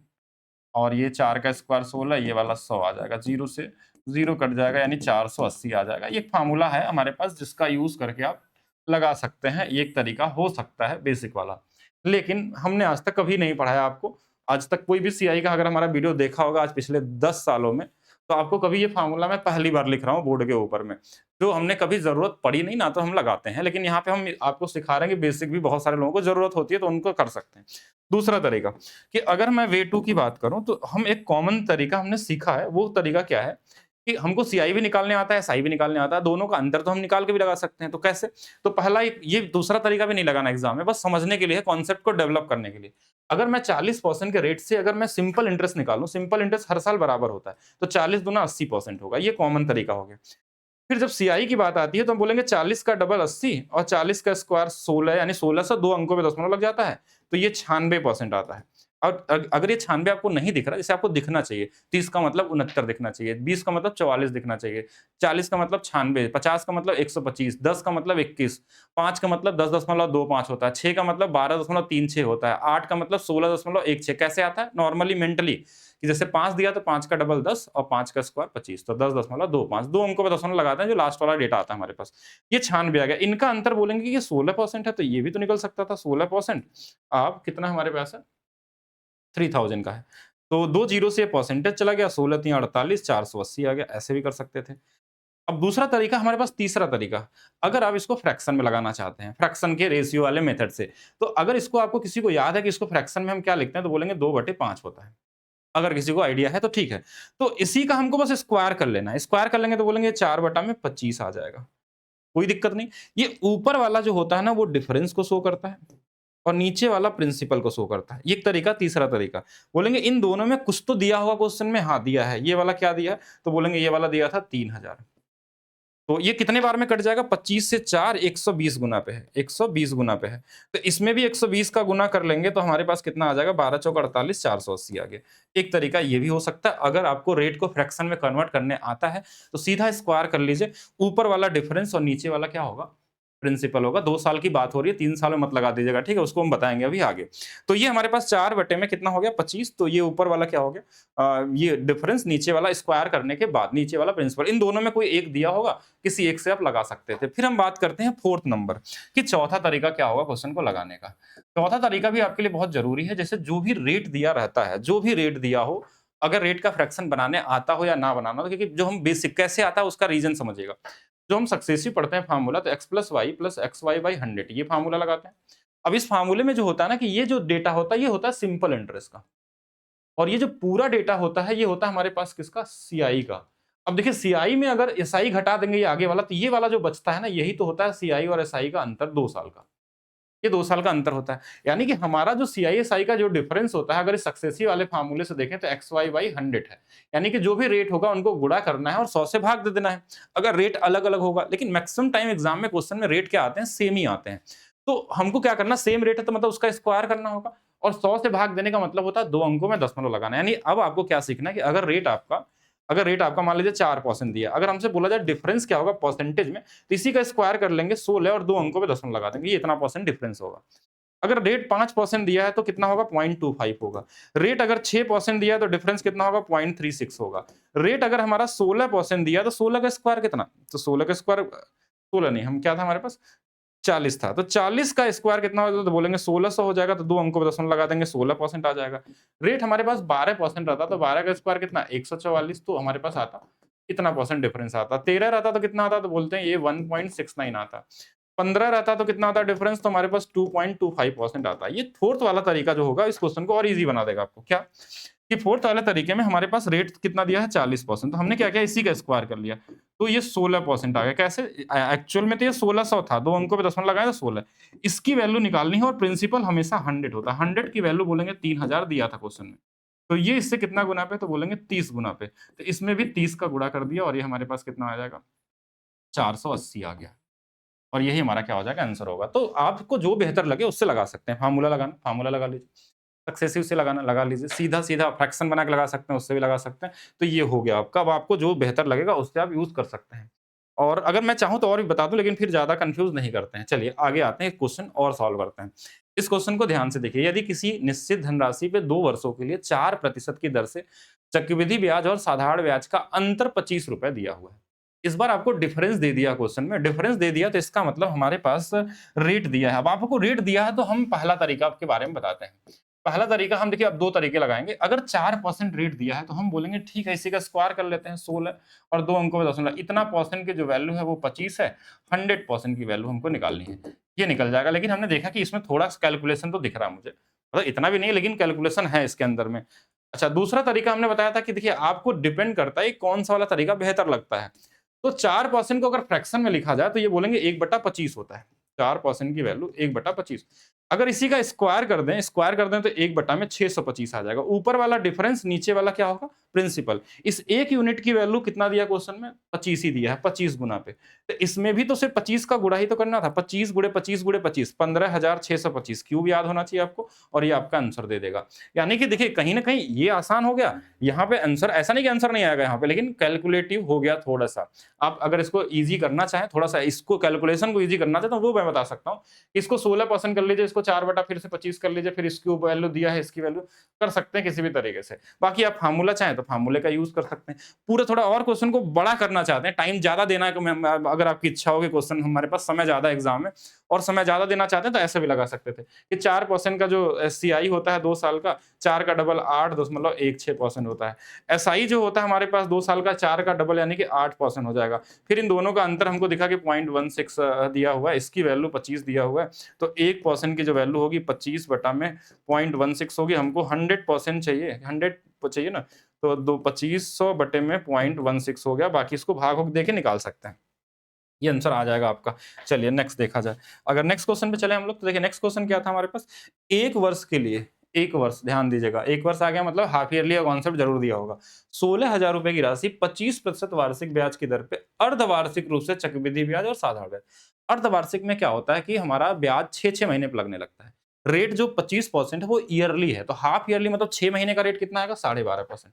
और ये 4 का स्क्वायर 16, ये वाला 100 आ जाएगा, 0 से 0 कट जाएगा, यानी 480 आ जाएगा। ये एक फार्मूला है हमारे पास, जिसका यूज करके आप लगा सकते हैं। ये एक तरीका हो सकता है बेसिक वाला, लेकिन हमने आज तक कभी नहीं पढ़ाया आपको। आज तक कोई भी सीआई का अगर हमारा वीडियो देखा होगा आज पिछले 10 सालों में, तो आपको कभी ये फार्मूला मैं पहली बार लिख रहा हूँ बोर्ड के ऊपर में, जो हमने कभी जरूरत पड़ी नहीं, ना तो हम लगाते हैं। लेकिन यहाँ पे हम आपको सिखा रहे हैं कि बेसिक भी बहुत सारे लोगों को जरूरत होती है, तो उनको कर सकते हैं। दूसरा तरीका, कि अगर मैं वे टू की बात करूं, तो हम एक कॉमन तरीका हमने सीखा है। वो तरीका क्या है कि हमको सीआई भी निकालने आता है, एसआई भी निकालने आता है। दोनों का अंतर तो हम निकाल के भी लगा सकते हैं। तो कैसे? तो पहला ये दूसरा तरीका भी नहीं लगाना एग्जाम में, बस समझने के लिए, कॉन्सेप्ट को डेवलप करने के लिए। अगर मैं 40% के रेट से अगर मैं सिंपल इंटरेस्ट निकालूं, सिंपल इंटरेस्ट हर साल बराबर होता है, तो 40 दुना 80% होगा। ये कॉमन तरीका हो गया। फिर जब सीआई की बात आती है, तो हम बोलेंगे 40 का डबल 80 और 40 का स्क्वायर 16, यानी 16 से 2 अंकों में दशमलव लग जाता है, तो ये 96% आता है। और अगर ये 96 आपको नहीं दिख रहा, जैसे आपको दिखना चाहिए, 30 का मतलब 69 दिखना चाहिए, 20 का मतलब 44 दिखना चाहिए, 40 का मतलब 96, 50 का मतलब 125, 10 का मतलब 21, 5 का मतलब 10.25 होता है, 6 का मतलब 12.36 होता है, 8 का मतलब 16.16। कैसे आता है? नॉर्मली मेंटली, कि जैसे 5 दिया तो 5 का डबल 10 और 5 का स्क्वायर 25, तो 10.25, 2 अंकों पे दशमलव लगाते हैं, जो लास्ट वाला डेटा आता है हमारे पास। ये 96 आ गया। इनका अंतर बोलेंगे कि ये 16% है, तो ये भी तो निकल सकता था 16%। अब कितना हमारे पास है? 3000 का है। तो 2 जीरो से ये परसेंटेज चला गया, 16 तिया 48, 480 आ गया। ऐसे भी कर सकते थे। अब दूसरा तरीका हमारे पास, तीसरा तरीका, अगर आप इसको फ्रैक्शन में लगाना चाहते हैं, फ्रैक्शन के रेशियो वाले मेथड से, तो अगर इसको आपको किसी को याद है कि इसको फ्रैक्शन में हम क्या लिखते हैं, तो बोलेंगे 2/5 होता है। अगर किसी को आइडिया है तो ठीक है। तो इसी का हमको बस स्क्वायर कर लेना है। स्क्वायर कर लेंगे तो बोलेंगे 4/25 आ जाएगा। कोई दिक्कत नहीं। ये ऊपर वाला जो होता है ना, वो डिफरेंस को शो करता है और नीचे वाला प्रिंसिपल को शो करता है। ये एक तरीका, तीसरा तरीका। बोलेंगे इन दोनों में कुछ तो दिया होगा क्वेश्चन में। हाँ, दिया है। ये वाला क्या दिया है? तो बोलेंगे ये वाला दिया था 3000। तो ये कितने बार में कट जाएगा? 25 से 4 120 गुना पे है, 120 गुना पे है। तो इसमें भी 120 का गुना कर लेंगे, तो हमारे पास कितना आ जाएगा? 12 चौक 48, 480 आ गया। एक तरीका ये भी हो सकता है। अगर आपको रेट को फ्रैक्शन में कन्वर्ट करने आता है, तो सीधा स्क्वायर कर लीजिए। ऊपर वाला डिफरेंस और नीचे वाला क्या होगा? प्रिंसिपल होगा। 2 साल की बात हो रही है, 3 साल में मत लगा दीजिएगा, ठीक है? उसको हम बताएँगे अभी आगे। तो ये हमारे पास 4 बटे में कितना हो गया? 25। तो ये ऊपर वाला क्या हो गया? ये डिफरेंस, नीचे वाला स्क्वायर करने के बाद नीचे वाला प्रिंसिपल। इन दोनों में कोई एक दिया होगा, किसी एक से आप लगा सकते थे। फिर हम बात करते हैं फोर्थ नंबर, कि चौथा तरीका क्या होगा क्वेश्चन को लगाने का। चौथा तरीका भी आपके लिए बहुत जरूरी है। जैसे जो भी रेट दिया रहता है, जो भी रेट दिया हो, अगर रेट का फ्रैक्शन बनाने आता हो या ना बनाना हो, क्योंकि जो हम बेसिक कैसे आता है उसका रीजन समझिएगा। जो हम सक्सेसिव पढ़ते हैं फार्मूला, तो x plus Y plus X Y by 100, ये फार्मूला लगाते हैं। अब इस फार्मूले में जो होता है ना, कि ये जो डेटा होता है, ये होता है सिंपल इंटरेस्ट का, और ये जो पूरा डेटा होता है, ये होता है हमारे पास किसका? सीआई का। अब देखिए, सीआई में अगर एसआई घटा देंगे ये आगे वाला, तो ये वाला जो बचता है ना, यही तो होता है सीआई और एसआई का अंतर 2 साल का। ये 2 साल का अंतर होता है। यानी कि हमारा जो सीआई एसआई का जो डिफरेंस होता है, अगर इस सक्सेसिव वाले फार्मूले से देखें, तो एक्स वाई बाई 100 है। यानी कि जो भी रेट होगा उनको गुणा करना है और 100 से भाग दे देना है। अगर रेट अलग अलग होगा, लेकिन मैक्सिमम टाइम एग्जाम में क्वेश्चन में रेट क्या आते हैं? सेम ही आते हैं। तो हमको क्या करना? सेम रेट है तो मतलब उसका स्क्वायर करना होगा, और 100 से भाग देने का मतलब होता है 2 अंकों में दशमलव लगाना। यानी अब आपको क्या सीखना है कि अगर रेट आपका मान लीजिए 4% दिया, अगर हमसे बोला जाए डिफरेंस क्या होगा परसेंटेज में, तो इसी का स्क्वायर कर लेंगे 16 और 2 अंकों में दशमलव लगा देंगे, ये इतना परसेंट डिफरेंस होगा। अगर रेट 5% दिया है तो कितना होगा? 0.25 होगा। रेट अगर 6% दिया है तो डिफरेंस कितना होगा? 0.36 होगा। रेट अगर हमारा 16% दिया है तो 16 का स्क्वायर कितना? तो 16 का स्क्वायर, 16 नहीं, हम क्या था हमारे पास? 40 था, तो 40 का स्क्वायर कितना होता तो बोलेंगे 1600 हो जाएगा, तो 2 अंकों पे दशमलव लगा देंगे, 16% आ जाएगा। रेट हमारे पास 12% रहता, तो 12 का स्क्वायर कितना 144, तो हमारे पास आता कितना परसेंट डिफरेंस आता। 13 रहता तो कितना आता, तो बोलते हैं ये 1.69 आता। 15 रहता तो कितना आता डिफरेंस, तो हमारे पास 2.25% आता। ये फोर्थ वाला तरीका जो होगा इस क्वेश्चन को और इजी बना देगा आपको। क्या कि फोर्थ वाले तरीके में हमारे पास रेट कितना दिया है 40%, तो हमने क्या किया इसी का स्क्वायर कर लिया, तो ये 16% आ गया। कैसे, एक्चुअल में तो ये 1600 था, 2 अंकों पे दशमलव लगाए तो 16, इसकी वैल्यू निकालनी है और प्रिंसिपल हमेशा 100 होता है। 100 की वैल्यू बोलेंगे 3000 दिया था क्वेश्चन में, तो ये इससे कितना गुना पे, तो बोलेंगे 30 गुना पे, तो इसमें भी 30 का गुणा कर दिया और ये हमारे पास कितना आ जाएगा 480 आ गया। और यही हमारा क्या हो जाएगा आंसर होगा। तो आपको जो बेहतर लगे उससे लगा सकते हैं। फार्मूला लगाना, फार्मूला लगा लीजिए। सक्सेसिव से लगाना, लगा लीजिए। सीधा-सीधा फ्रैक्शन बना के लगा सकते हैं, उससे भी लगा सकते हैं। तो ये हो गया आपका। अब आपको जो बेहतर लगेगा उससे आप यूज़ कर सकते हैं। और अगर मैं चाहूँ तो और भी बता दूँ, लेकिन फिर ज़्यादा कन्फ्यूज़ नहीं करते हैं। चलिए आगे आते हैं, एक क्वेश्चन और सॉल्व करते हैं। इस क्वेश्चन को ध्यान से देखिए। यदि किसी निश्चित धनराशि पे 2 वर्षों के लिए 4% की दर से चक्रवृद्धि ब्याज और साधारण ब्याज का अंतर ₹25 दिया हुआ है। इस बार आपको डिफरेंस दे दिया क्वेश्चन में। डिफरेंस दे दिया तो इसका मतलब हमारे पास रेट दिया है। अब आपको रेट दिया है तो हम पहला तरीका आपके बारे में बताते हैं। पहला तरीका हम देखिए, अब 2 तरीके लगाएँगे। अगर 4% रेट दिया है तो हम बोलेंगे ठीक है, इसी का स्क्वायर कर लेते हैं 16 और 2 अंकों में दशमलव। इतना परसेंट की जो वैल्यू है वो 25 है, 100% की वैल्यू हमको निकालनी है। ये निकल जाएगा, लेकिन हमने देखा कि इसमें थोड़ा-सा कैलकुलेशन तो दिख रहा है मुझे। मतलब इतना भी नहीं, लेकिन कैलकुलेशन है इसके अंदर में। अच्छा, दूसरा तरीका हमने बताया था कि देखिए आपको डिपेंड करता है कौन-सा वाला तरीका बेहतर लगता है। तो 4% को अगर फ्रैक्शन में लिखा जाए तो ये बोलेंगे 1/25 होता है। 4% की वैल्यू 1/25। अगर इसी का स्क्वायर कर दें तो 1 में 625 आ जाएगा। ऊपर वाला डिफरेंस, नीचे वाला क्या होगा प्रिंसिपल। इस 1 यूनिट की वैल्यू कितना दिया क्वेश्चन में 25 ही दिया है, 25 गुना पे। तो इसमें भी तो सिर्फ 25 का गुणा ही तो करना था। 25 गुणे 25 गुणे 25, 15,625 क्यूब याद होना चाहिए आपको, और ये आपका आंसर दे देगा। यानी कि देखिए कहीं न कहीं ये आसान हो गया। यहाँ पे आंसर, ऐसा नहीं कि आंसर नहीं आएगा यहाँ पे, लेकिन कैलकुलेटिव हो गया थोड़ा-सा। आप अगर इसको ईज़ी करना चाहें, थोड़ा-सा इसको कैलकुलेशन को ईज़ी करना चाहें तो वो मैं बता सकता हूँ। इसको 16% कर लीजिए, इसको 4 बटा फिर से 25 कर लीजिए, फिर इसकी वैल्यू दिया है, इसकी वैल्यू कर सकते हैं किसी भी तरीके से। बाकी आप फार्मूला चाहें तो फार्मूले का यूज़ कर सकते हैं। पूरा थोड़ा और क्वेश्चन को बड़ा करना चाहते हैं, टाइम ज़्यादा देना है, अगर आपकी इच्छा हो कि क्वेश्चन हमारे पास समय ज़्यादा एग्ज़ाम में और समय ज़्यादा देना चाहते हैं तो ऐसे भी लगा सकते थे कि 4% का जो एससीआई होता है 2 साल का, 4 का डबल 8.16% होता है। एसआई जो होता है हमारे पास 2 साल का, 4 का डबल यानी कि 8% हो जाएगा। फिर इन दोनों का अंतर हमको दिखा कि 0.16 दिया हुआ है, इसकी वैल्यू 25 दिया हुआ है, तो 1% की जो वैल्यू होगी 25 बटा में 0.16 होगी। हमको 100% चाहिए, 100 चाहिए ना, तो 2500 बटे में 0.16 हो गया। बाकी इसको भाग-वोग देके निकाल सकते हैं। ये आंसर आ जाएगा आपका। चलिए नेक्स्ट देखा जाए। अगर नेक्स्ट क्वेश्चन पे चले हम लोग, तो देखिए नेक्स्ट क्वेश्चन क्या था हमारे पास। 1 वर्ष के लिए, 1 वर्ष ध्यान दीजिएगा, 1 वर्ष आ गया मतलब हाफ ईयरली का कॉन्सेप्ट जरूर दिया होगा। 16,000 रुपए की राशि 25% वार्षिक ब्याज की दर पे अर्धवार्षिक रूप से चक्रवृद्धि ब्याज और साधारण ब्याज। अर्धवार्षिक में क्या होता है कि हमारा ब्याज 6-6 महीने पे लगने लगता है। रेट जो 25% है वो ईयरली है, तो हाफ ईयरली मतलब 6 महीने का रेट कितना आएगा 12.5%।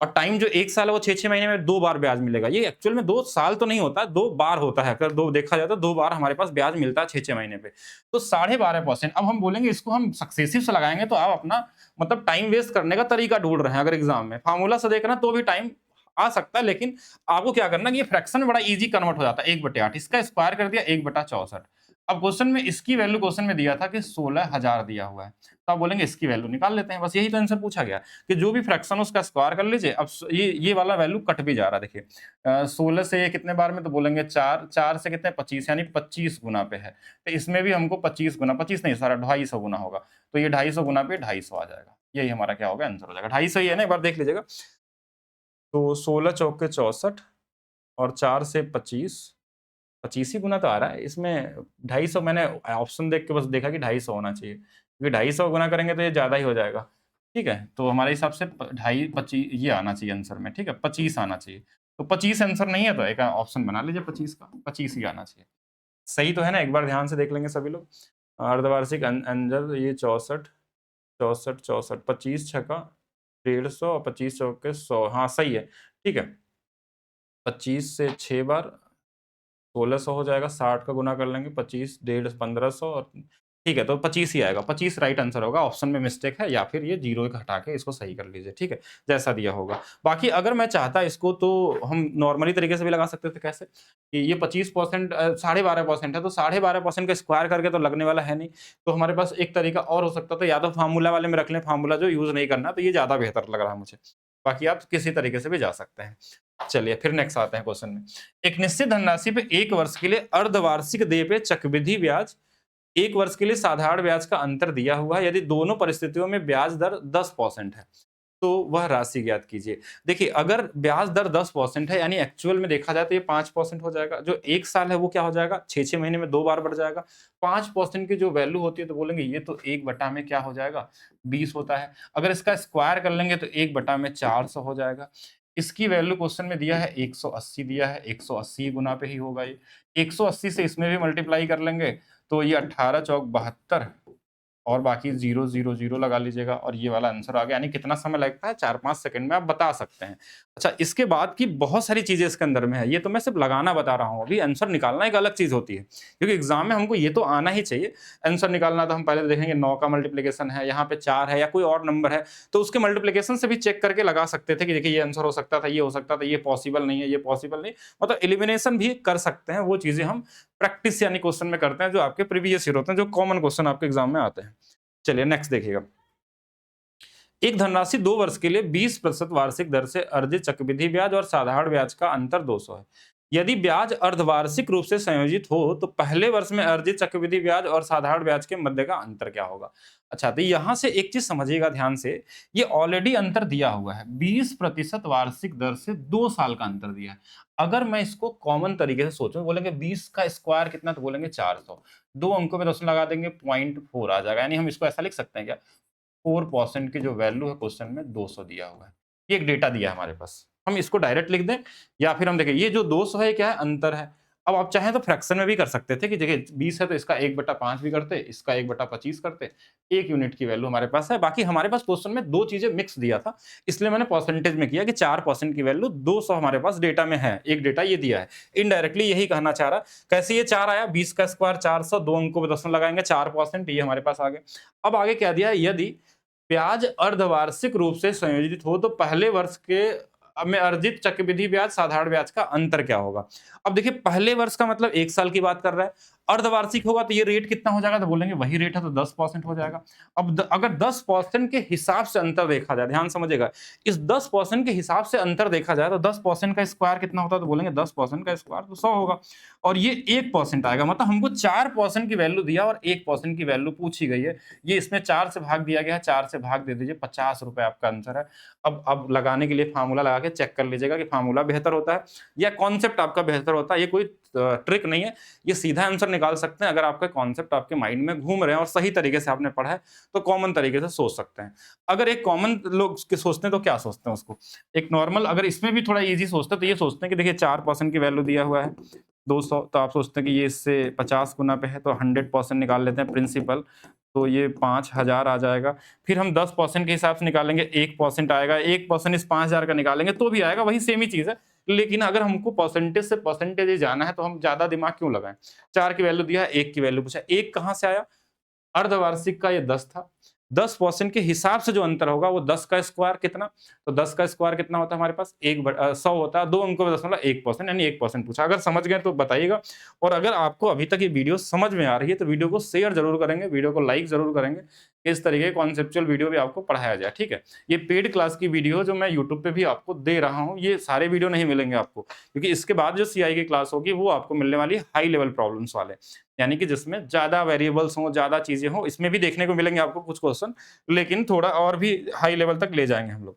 और टाइम जो 1 साल है वो 6-6 महीने में 2 बार ब्याज मिलेगा। ये एक्चुअल में 2 साल तो नहीं होता, 2 बार होता है। अगर 2 देखा जाए तो 2 बार हमारे पास ब्याज मिलता है 6-6 महीने पे। तो 12.5%। अब हम बोलेंगे इसको हम सक्सेसिव से लगाएँगे तो आप अपना मतलब टाइम वेस्ट करने का तरीका ढूँढ रहे हैं अगर एग्ज़ाम में। फ़ॉर्मूला से देख रहे हैं तो भी टाइम आ सकता है, लेकिन आपको क्या करना है कि ये फ्रैक्शन में बड़ा ईज़ी कन्वर्ट हो जाता है। 1/8 इसका स्क्वायर कर दिया 1/64। अब क्वेश्चन में इसकी वैल्यू क्वेश्चन में दिया था कि 16,000 दिया हुआ है। तो आप बोलेंगे इसकी वैल्यू निकाल लेते हैं। बस यही तो आंसर पूछा गया। कि जो भी फ्रैक्शन हो उसका स्क्वायर कर लीजिए। अब ये वाला वैल्यू कट भी जा रहा है देखिए। 16 से ये कितने बार में, तो बोलेंगे 4, 4 से कितने 25 यानी 25 गुना पे है। तो इसमें भी हमको 25 गुना, 25 नहीं सारा 250 गुना होगा। तो ये 250 गुना पे 250 आ जाएगा। यही हमारा क्या होगा आंसर हो जाएगा। 250 ही है ना, एक बार देख लीजिएगा। तो 16 चौके 64 और 4 से 25, 25 ही गुना तो आ रहा है। इसमें 250 मैंने ऑप्शन देख के बस देखा कि 250 होना चाहिए। क्योंकि 250 गुना करेंगे तो ये ज़्यादा ही हो जाएगा। ठीक है? तो हमारे हिसाब से प ढाई 25 ये आना चाहिए आंसर में, ठीक है? 25 आना चाहिए। तो 25 आंसर नहीं है तो एक ऑप्शन बना लीजिए 25 का, 25 ही आना चाहिए। सही तो है ना? एक बार ध्यान से देख लेंगे सभी लोग। अर्धवार्षिक अंजर ये 64, 64, 64, 25 छक्का 150 और 25 चौके 100, हाँ, सही है। ठीक है? 25 से 6 बार 1600 हो जाएगा, 60 का गुना कर लेंगे, 25 डेढ़ 1500 और ठीक है, तो 25 ही आएगा, 25 राइट आंसर होगा, ऑप्शन में मिस्टेक है या फिर ये 0 हटा के इसको सही कर लीजिए, ठीक है? जैसा दिया होगा। बाकी अगर मैं चाहता इसको तो हम नॉर्मली तरीके से भी लगा सकते थे, कैसे? कि ये 25% 12.5% है, तो 12.5% का स्क्वायर करके तो लगने वाला है नहीं। तो हमारे पास एक तरीका और हो सकता था, या तो फार्मूला वाले में रख लें, फार्मूला जो यूज़ नहीं करना, तो ये ज़्यादा बेहतर लग रहा है मुझे। बाकी आप किसी तरीके से भी जा सकते हैं। चलिए फिर नेक्स्ट आते हैं क्वेश्चन में। एक निश्चित धनराशि पे 1 वर्ष के लिए अर्धवार्षिक देय पे चक्रवृद्धि ब्याज 1 वर्ष के लिए साधारण ब्याज का अंतर दिया हुआ है, यदि दोनों परिस्थितियों में ब्याज दर 10% है, तो वह राशि ज्ञात कीजिए। देखिए, अगर ब्याज दर 10% है, यानी एक्चुअल में देखा जाए तो ये 5% हो जाएगा। जो 1 साल है वो क्या हो जाएगा? 6-6 महीने में 2 बार बढ़ जाएगा। 5% की जो वैल्यू होती है तो बोलेंगे ये तो 1 बटा में क्या हो जाएगा? 20 होता है। अगर इसका स्क्वायर कर लेंगे तो 1 बटा में 400 हो जाएगा। इसकी वैल्यू क्वेश्चन में दिया है 180 दिया है, 180 गुना पे ही होगा ये। 180 से इसमें भी मल्टीप्लाई कर लेंगे तो ये 18 चौक 72 और बाकी 0, 0, 0 लगा लीजिएगा और ये वाला आंसर आ गया। यानी कितना समय लगता है? 4-5 सेकंड में आप बता सकते हैं। अच्छा, इसके बाद की बहुत सारी चीज़ें इसके अंदर में है। ये तो मैं सिर्फ़ लगाना बता रहा हूँ। अभी आंसर निकालना एक अलग चीज़ होती है। क्योंकि एग्ज़ाम में हमको ये तो आना ही चाहिए। आंसर निकालना तो हम पहले देखेंगे 9 का मल्टीप्लिकेशन है, यहाँ पे 4 है या कोई और नंबर है, तो उसके मल्टीप्लिकेशन से भी चेक करके लगा सकते थे कि देखिए ये आंसर हो सकता था, ये हो सकता था, ये पॉसिबल नहीं है, ये पॉसिबल नहीं। मतलब एलिमिनेशन भी कर सकते हैं। वो चीज़ें हम प्रैक्टिस यानी क्वेश्चन में करते हैं जो आपके प्रीवियस ईयर होते हैं, जो कॉमन क्वेश्चन आपके एग्ज़ाम में आते हैं। चलिए नेक्स्ट देखिएगा। एक धनराशि 2 वर्ष के लिए 20% वार्षिक दर से अर्जित चक्रवृद्धि ब्याज और साधारण ब्याज का अंतर 200 है। यदि ब्याज अर्धवार्षिक रूप से संयोजित हो तो पहले वर्ष में अर्जित चक्रवृद्धि ब्याज और साधारण ब्याज के मध्य का अंतर क्या होगा? अच्छा, तो यहां से एक चीज समझिएगा ध्यान से, ये ऑलरेडी अंतर दिया हुआ है। 20% वार्षिक दर से 2 साल का अंतर दिया है। अगर मैं इसको कॉमन तरीके से सोचूं, बोलेंगे 20 का स्क्वायर कितना, तो बोलेंगे 400। 2 अंकों में 10 लगा देंगे, 0.4 आ जाएगा। यानी हम इसको ऐसा लिख सकते हैं क्या? 4% की जो वैल्यू है क्वेश्चन में 200 दिया हुआ है। ये एक डेटा दिया है हमारे पास। हम इसको डायरेक्ट लिख दें या फिर हम देखें ये जो 200 है, क्या है? अंतर है। अब आप चाहें तो फ्रैक्शन में भी कर सकते थे कि देखिए 20 है तो इसका 1/5 भी करते, इसका 1/25 करते। 1 यूनिट की वैल्यू हमारे पास है। बाकी हमारे पास क्वेश्चन में 2 चीज़ें मिक्स दिया था, इसलिए मैंने परसेंटेज में किया कि 4% की वैल्यू 200 हमारे पास डेटा में है। एक डेटा ये दिया है। इनडायरेक्टली यही कहना चाह रहा। कैसे ये 4 आया? 20 का स्क्वायर 400, 2 अंकों पे दशमलव लगाएँगे, 4% ये हमारे पास आ गए। अब आगे क्या दिया है? यदि ब्याज अर्धवार्षिक रूप से संयोजित हो तो पहले वर्ष के में अर्जित चक्रवृद्धि ब्याज साधारण ब्याज का अंतर क्या होगा? अब देखिए, पहले वर्ष का मतलब 1 साल की बात कर रहा है। अर्धवार्षिक होगा तो ये रेट कितना हो जाएगा? तो बोलेंगे वही रेट है तो 10% हो जाएगा। अब अगर 10% के हिसाब से अंतर देखा जाए, ध्यान समझिएगा, इस 10% के हिसाब से अंतर देखा जाए तो 10% का स्क्वायर कितना होता है? तो बोलेंगे 10% का स्क्वायर तो 100 होगा और ये 1% आएगा। मतलब हमको 4% की वैल्यू दिया और 1% की वैल्यू पूछी गई है। ये इसमें 4 से भाग दिया गया है, 4 से भाग दे दीजिए, ₹50 आपका आंसर है। अब लगाने के लिए फार्मूला लगा के चेक कर लीजिएगा कि फार्मूला बेहतर होता है या कॉन्सेप्ट आपका बेहतर होता है। ये कोई ट्रिक नहीं है, ये सीधा आंसर निकाल सकते हैं। अगर आपका कॉन्सेप्ट आपके माइंड में घूम रहे हैं और सही तरीके से आपने पढ़ा है, तो कॉमन तरीके से सोच सकते हैं। अगर एक कॉमन लोग के सोचते हैं तो क्या सोचते हैं उसको? एक नॉर्मल अगर इसमें भी थोड़ा ईज़ी सोचते हैं तो ये सोचते हैं कि देखिए 4% की वैल्यू दिया हुआ है, 200, तो आप सोचते हैं कि ये इससे 50 गुना पे है तो 100% निकाल लेते हैं प्रिंसिपल, तो ये 5000 आ जाएगा। फिर हम 10% के हिसाब से निकालेंगे, 1% आएगा, 1% इस 5000 का निकालेंगे तो भी आएगा, वही सेम ही चीज़ है। लेकिन अगर हमको परसेंटेज से परसेंटेज ही जाना है तो हम ज़्यादा दिमाग क्यों लगाएँ? 4 की वैल्यू दिया है, 1 की वैल्यू पूछा, 1 कहाँ से आया? अर्धवार्षिक का ये 10 था। 10% के हिसाब से जो अंतर होगा वो 10 का स्क्वायर कितना? तो 10 का स्क्वायर कितना होता है हमारे पास? 100 होता है। 2 अंकों में दशमलव 1% यानी 1% पूछा। अगर समझ गए तो बताइएगा और अगर आपको अभी तक ये वीडियो समझ में आ रही है तो वीडियो को शेयर ज़रूर करेंगे, वीडियो को लाइक ज़रूर करेंगे। इस तरीके के कॉन्सेप्चुअल वीडियो भी आपको पढ़ाया जाए, ठीक है? ये पेड क्लास की वीडियो जो मैं यूट्यूब पे भी आपको दे रहा हूँ, ये सारे वीडियो नहीं मिलेंगे आपको क्योंकि इसके बाद जो सीआई की क्लास होगी वो आपको मिलने वाली है हाई लेवल प्रॉब्लम्स वाले। यानी कि जिसमें ज़्यादा वेरिएबल्स हों, ज़्यादा चीज़ें हों, इसमें भी देखने को मिलेंगे आपको कुछ क्वेश्चन, लेकिन थोड़ा और भी हाई लेवल तक ले जाएँगे हम लोग।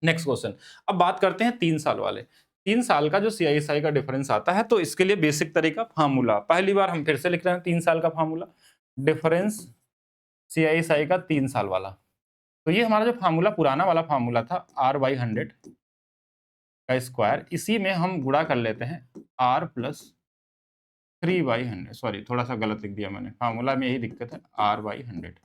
नेक्स्ट क्वेश्चन, अब बात करते हैं 3 साल वाले। 3 साल का जो सीआईएसआई का डिफरेंस आता है, तो इसके लिए बेसिक तरीका फार्मूला। पहली बार हम फिर से लिख रहे हैं 3 साल का फार्मूला, डिफरेंस सीआईएसआई का 3 साल वाला। तो ये हमारा जो फार्मूला पुराना वाला फार्मूला था R/100 का स्क्वायर, इसी में हम गुणा कर लेते हैं R प्लस 3/100, सॉरी थोड़ा-सा गलत लिख दिया मैंने, फार्मूला में यही दिक्कत है R/100।